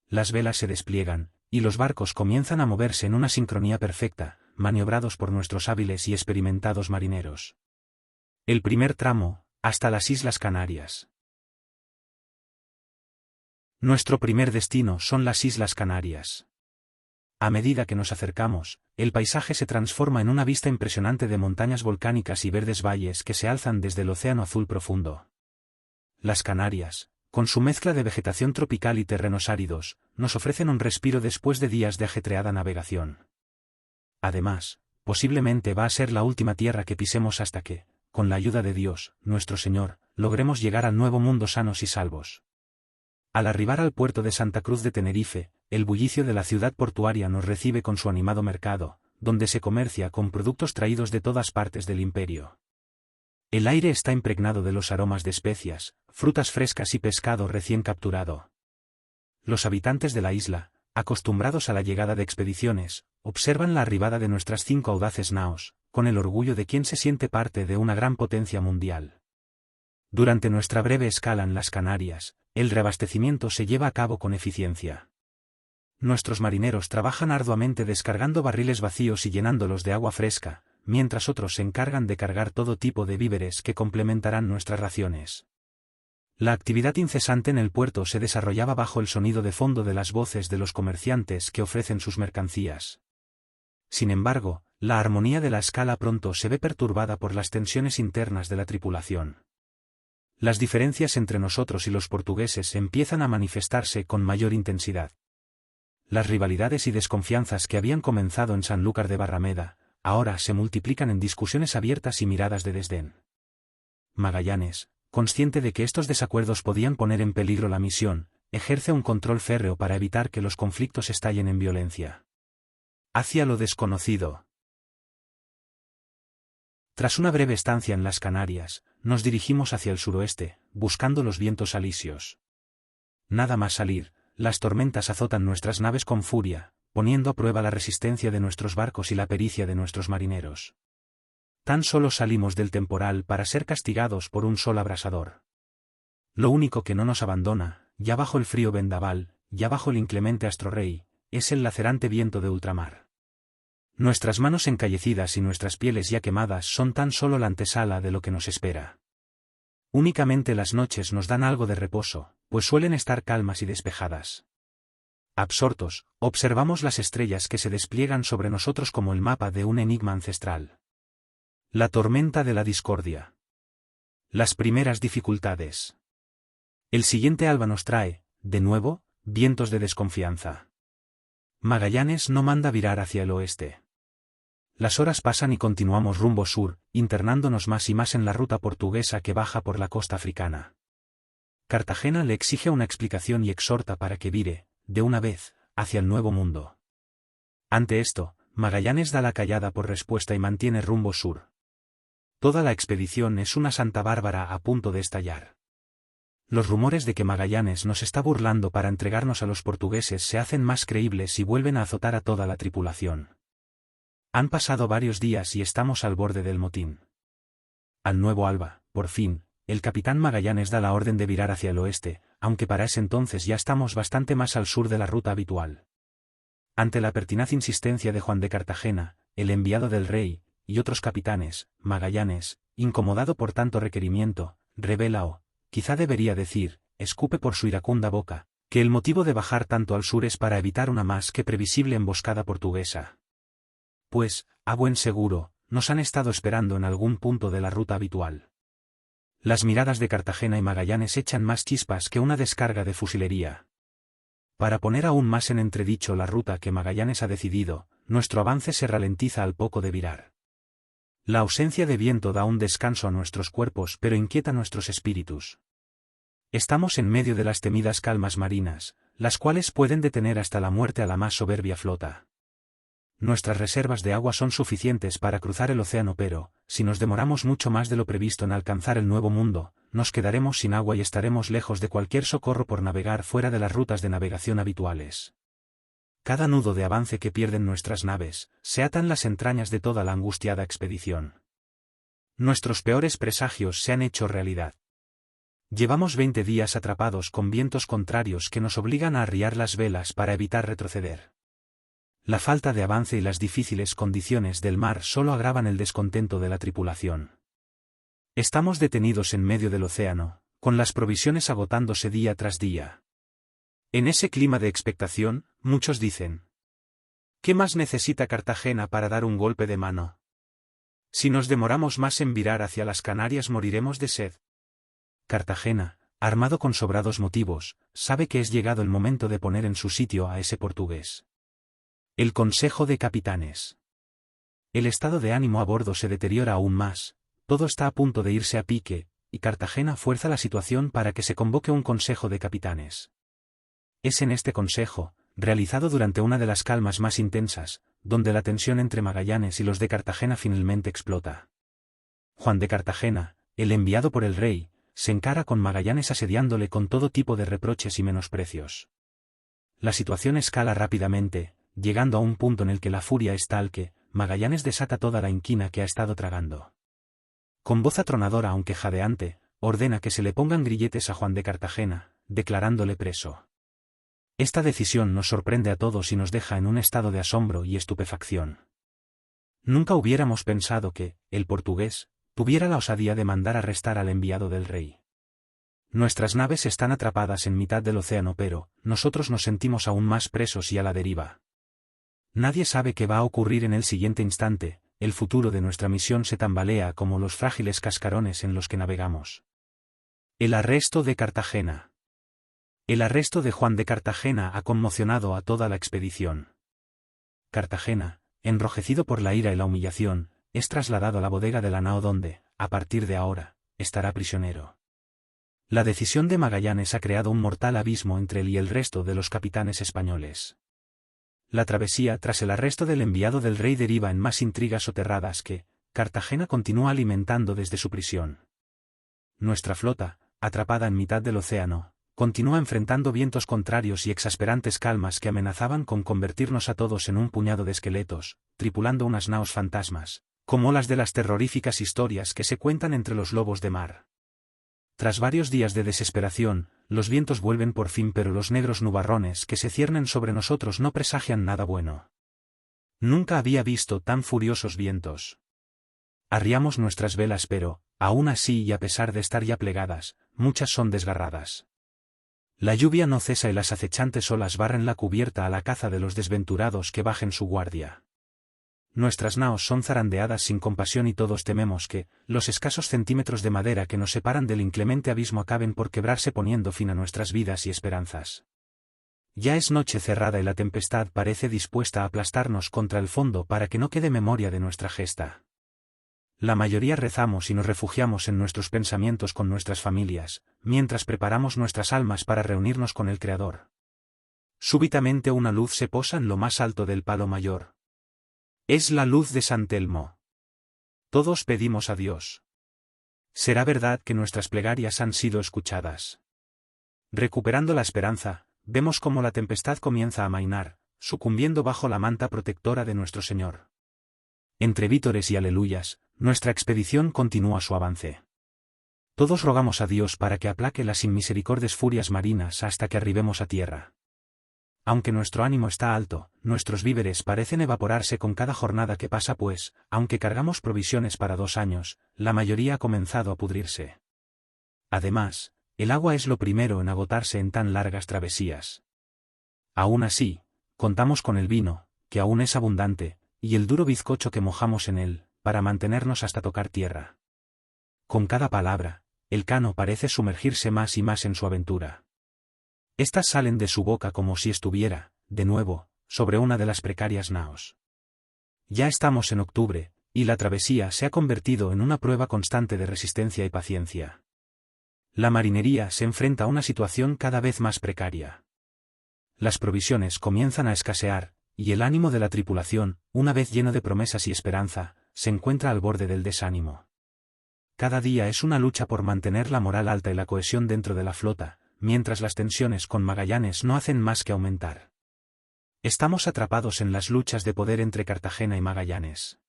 Las velas se despliegan, y los barcos comienzan a moverse en una sincronía perfecta, maniobrados por nuestros hábiles y experimentados marineros. El primer tramo, hasta las Islas Canarias. Nuestro primer destino son las Islas Canarias. A medida que nos acercamos, el paisaje se transforma en una vista impresionante de montañas volcánicas y verdes valles que se alzan desde el océano azul profundo. Las Canarias, con su mezcla de vegetación tropical y terrenos áridos, nos ofrecen un respiro después de días de ajetreada navegación. Además, posiblemente va a ser la última tierra que pisemos hasta que, con la ayuda de Dios, nuestro Señor, logremos llegar al Nuevo Mundo sanos y salvos. Al arribar al puerto de Santa Cruz de Tenerife, el bullicio de la ciudad portuaria nos recibe con su animado mercado, donde se comercia con productos traídos de todas partes del imperio. El aire está impregnado de los aromas de especias, frutas frescas y pescado recién capturado. Los habitantes de la isla, acostumbrados a la llegada de expediciones, observan la arribada de nuestras 5 audaces naos, con el orgullo de quien se siente parte de una gran potencia mundial. Durante nuestra breve escala en las Canarias, el reabastecimiento se lleva a cabo con eficiencia. Nuestros marineros trabajan arduamente descargando barriles vacíos y llenándolos de agua fresca, mientras otros se encargan de cargar todo tipo de víveres que complementarán nuestras raciones. La actividad incesante en el puerto se desarrollaba bajo el sonido de fondo de las voces de los comerciantes que ofrecen sus mercancías. Sin embargo, la armonía de la escala pronto se ve perturbada por las tensiones internas de la tripulación. Las diferencias entre nosotros y los portugueses empiezan a manifestarse con mayor intensidad. Las rivalidades y desconfianzas que habían comenzado en Sanlúcar de Barrameda, ahora se multiplican en discusiones abiertas y miradas de desdén. Magallanes, consciente de que estos desacuerdos podían poner en peligro la misión, ejerce un control férreo para evitar que los conflictos estallen en violencia. Hacia lo desconocido. Tras una breve estancia en las Canarias, nos dirigimos hacia el suroeste, buscando los vientos alisios. Nada más salir, las tormentas azotan nuestras naves con furia, poniendo a prueba la resistencia de nuestros barcos y la pericia de nuestros marineros. Tan solo salimos del temporal para ser castigados por un sol abrasador. Lo único que no nos abandona, ya bajo el frío vendaval, ya bajo el inclemente astrorrey, es el lacerante viento de ultramar. Nuestras manos encallecidas y nuestras pieles ya quemadas son tan solo la antesala de lo que nos espera. Únicamente las noches nos dan algo de reposo, pues suelen estar calmas y despejadas. Absortos, observamos las estrellas que se despliegan sobre nosotros como el mapa de un enigma ancestral. La tormenta de la discordia. Las primeras dificultades. El siguiente alba nos trae, de nuevo, vientos de desconfianza. Magallanes no manda virar hacia el oeste. Las horas pasan y continuamos rumbo sur, internándonos más y más en la ruta portuguesa que baja por la costa africana. Cartagena le exige una explicación y exhorta para que vire, de una vez, hacia el Nuevo Mundo. Ante esto, Magallanes da la callada por respuesta y mantiene rumbo sur. Toda la expedición es una Santa Bárbara a punto de estallar. Los rumores de que Magallanes nos está burlando para entregarnos a los portugueses se hacen más creíbles y vuelven a azotar a toda la tripulación. Han pasado varios días y estamos al borde del motín. Al nuevo alba, por fin, el capitán Magallanes da la orden de virar hacia el oeste, aunque para ese entonces ya estamos bastante más al sur de la ruta habitual. Ante la pertinaz insistencia de Juan de Cartagena, el enviado del rey, y otros capitanes, Magallanes, incomodado por tanto requerimiento, revela o, quizá debería decir, escupe por su iracunda boca, que el motivo de bajar tanto al sur es para evitar una más que previsible emboscada portuguesa. Pues, a buen seguro, nos han estado esperando en algún punto de la ruta habitual. Las miradas de Cartagena y Magallanes echan más chispas que una descarga de fusilería. Para poner aún más en entredicho la ruta que Magallanes ha decidido, nuestro avance se ralentiza al poco de virar. La ausencia de viento da un descanso a nuestros cuerpos pero inquieta nuestros espíritus. Estamos en medio de las temidas calmas marinas, las cuales pueden detener hasta la muerte a la más soberbia flota. Nuestras reservas de agua son suficientes para cruzar el océano pero, si nos demoramos mucho más de lo previsto en alcanzar el Nuevo Mundo, nos quedaremos sin agua y estaremos lejos de cualquier socorro por navegar fuera de las rutas de navegación habituales. Cada nudo de avance que pierden nuestras naves, se atan las entrañas de toda la angustiada expedición. Nuestros peores presagios se han hecho realidad. Llevamos 20 días atrapados con vientos contrarios que nos obligan a arriar las velas para evitar retroceder. La falta de avance y las difíciles condiciones del mar solo agravan el descontento de la tripulación. Estamos detenidos en medio del océano, con las provisiones agotándose día tras día. En ese clima de expectación, muchos dicen: ¿qué más necesita Cartagena para dar un golpe de mano? Si nos demoramos más en virar hacia las Canarias moriremos de sed. Cartagena, armado con sobrados motivos, sabe que es llegado el momento de poner en su sitio a ese portugués. El Consejo de Capitanes. El estado de ánimo a bordo se deteriora aún más, todo está a punto de irse a pique, y Cartagena fuerza la situación para que se convoque un Consejo de Capitanes. Es en este consejo, realizado durante una de las calmas más intensas, donde la tensión entre Magallanes y los de Cartagena finalmente explota. Juan de Cartagena, el enviado por el rey, se encara con Magallanes asediándole con todo tipo de reproches y menosprecios. La situación escala rápidamente, llegando a un punto en el que la furia es tal que Magallanes desata toda la inquina que ha estado tragando. Con voz atronadora aunque jadeante, ordena que se le pongan grilletes a Juan de Cartagena, declarándole preso. Esta decisión nos sorprende a todos y nos deja en un estado de asombro y estupefacción. Nunca hubiéramos pensado que, el portugués, tuviera la osadía de mandar arrestar al enviado del rey. Nuestras naves están atrapadas en mitad del océano, pero nosotros nos sentimos aún más presos y a la deriva. Nadie sabe qué va a ocurrir en el siguiente instante, el futuro de nuestra misión se tambalea como los frágiles cascarones en los que navegamos. El arresto de Cartagena. El arresto de Juan de Cartagena ha conmocionado a toda la expedición. Cartagena, enrojecido por la ira y la humillación, es trasladado a la bodega de la nao donde, a partir de ahora, estará prisionero. La decisión de Magallanes ha creado un mortal abismo entre él y el resto de los capitanes españoles. La travesía tras el arresto del enviado del rey deriva en más intrigas soterradas que Cartagena continúa alimentando desde su prisión. Nuestra flota, atrapada en mitad del océano, continúa enfrentando vientos contrarios y exasperantes calmas que amenazaban con convertirnos a todos en un puñado de esqueletos, tripulando unas naos fantasmas, como las de las terroríficas historias que se cuentan entre los lobos de mar. Tras varios días de desesperación, los vientos vuelven por fin, pero los negros nubarrones que se ciernen sobre nosotros no presagian nada bueno. Nunca había visto tan furiosos vientos. Arriamos nuestras velas, pero, aún así y a pesar de estar ya plegadas, muchas son desgarradas. La lluvia no cesa y las acechantes olas barren la cubierta a la caza de los desventurados que bajen su guardia. Nuestras naos son zarandeadas sin compasión y todos tememos que los escasos centímetros de madera que nos separan del inclemente abismo acaben por quebrarse poniendo fin a nuestras vidas y esperanzas. Ya es noche cerrada y la tempestad parece dispuesta a aplastarnos contra el fondo para que no quede memoria de nuestra gesta. La mayoría rezamos y nos refugiamos en nuestros pensamientos con nuestras familias, mientras preparamos nuestras almas para reunirnos con el Creador. Súbitamente una luz se posa en lo más alto del palo mayor. Es la luz de San Telmo. Todos pedimos a Dios. ¿Será verdad que nuestras plegarias han sido escuchadas? Recuperando la esperanza, vemos cómo la tempestad comienza a amainar, sucumbiendo bajo la manta protectora de nuestro Señor. Entre vítores y aleluyas, nuestra expedición continúa su avance. Todos rogamos a Dios para que aplaque las inmisericordias furias marinas hasta que arribemos a tierra. Aunque nuestro ánimo está alto, nuestros víveres parecen evaporarse con cada jornada que pasa, pues, aunque cargamos provisiones para 2 años, la mayoría ha comenzado a pudrirse. Además, el agua es lo primero en agotarse en tan largas travesías. Aún así, contamos con el vino, que aún es abundante, y el duro bizcocho que mojamos en él, para mantenernos hasta tocar tierra. Con cada palabra, el cano parece sumergirse más y más en su aventura. Estas salen de su boca como si estuviera, de nuevo, sobre una de las precarias naos. Ya estamos en octubre, y la travesía se ha convertido en una prueba constante de resistencia y paciencia. La marinería se enfrenta a una situación cada vez más precaria. Las provisiones comienzan a escasear, y el ánimo de la tripulación, una vez lleno de promesas y esperanza, se encuentra al borde del desánimo. Cada día es una lucha por mantener la moral alta y la cohesión dentro de la flota, mientras las tensiones con Magallanes no hacen más que aumentar. Estamos atrapados en las luchas de poder entre Cartagena y Magallanes.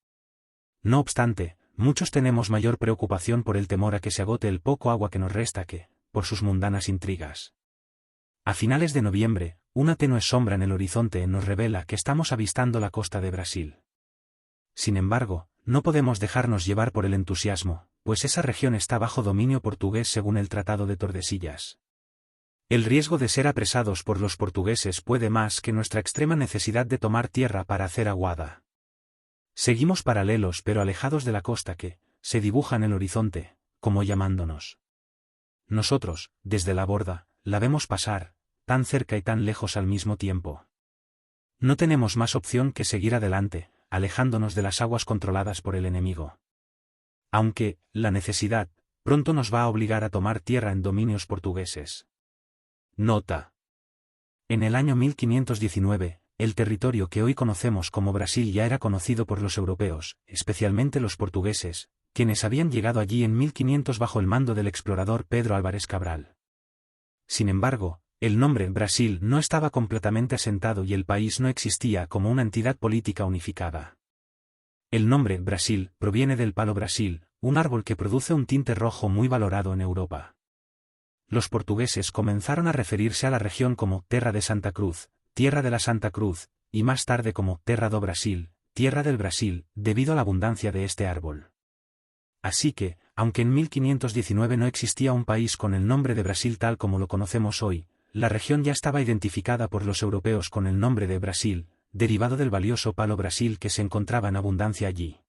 No obstante, muchos tenemos mayor preocupación por el temor a que se agote el poco agua que nos resta que, por sus mundanas intrigas. A finales de noviembre, una tenue sombra en el horizonte nos revela que estamos avistando la costa de Brasil. Sin embargo, no podemos dejarnos llevar por el entusiasmo, pues esa región está bajo dominio portugués según el Tratado de Tordesillas. El riesgo de ser apresados por los portugueses puede más que nuestra extrema necesidad de tomar tierra para hacer aguada. Seguimos paralelos pero alejados de la costa que se dibuja en el horizonte, como llamándonos. nosotros, desde la borda, la vemos pasar, tan cerca y tan lejos al mismo tiempo. No tenemos más opción que seguir adelante, alejándonos de las aguas controladas por el enemigo. Aunque, la necesidad, pronto nos va a obligar a tomar tierra en dominios portugueses. Nota. En el año 1519, el territorio que hoy conocemos como Brasil ya era conocido por los europeos, especialmente los portugueses, quienes habían llegado allí en 1500 bajo el mando del explorador Pedro Álvares Cabral. Sin embargo, el nombre Brasil no estaba completamente asentado y el país no existía como una entidad política unificada. El nombre Brasil proviene del palo Brasil, un árbol que produce un tinte rojo muy valorado en Europa. Los portugueses comenzaron a referirse a la región como Terra de Santa Cruz, Tierra de la Santa Cruz, y más tarde como Terra do Brasil, Tierra del Brasil, debido a la abundancia de este árbol. Así que, aunque en 1519 no existía un país con el nombre de Brasil tal como lo conocemos hoy, la región ya estaba identificada por los europeos con el nombre de Brasil, derivado del valioso palo Brasil que se encontraba en abundancia allí.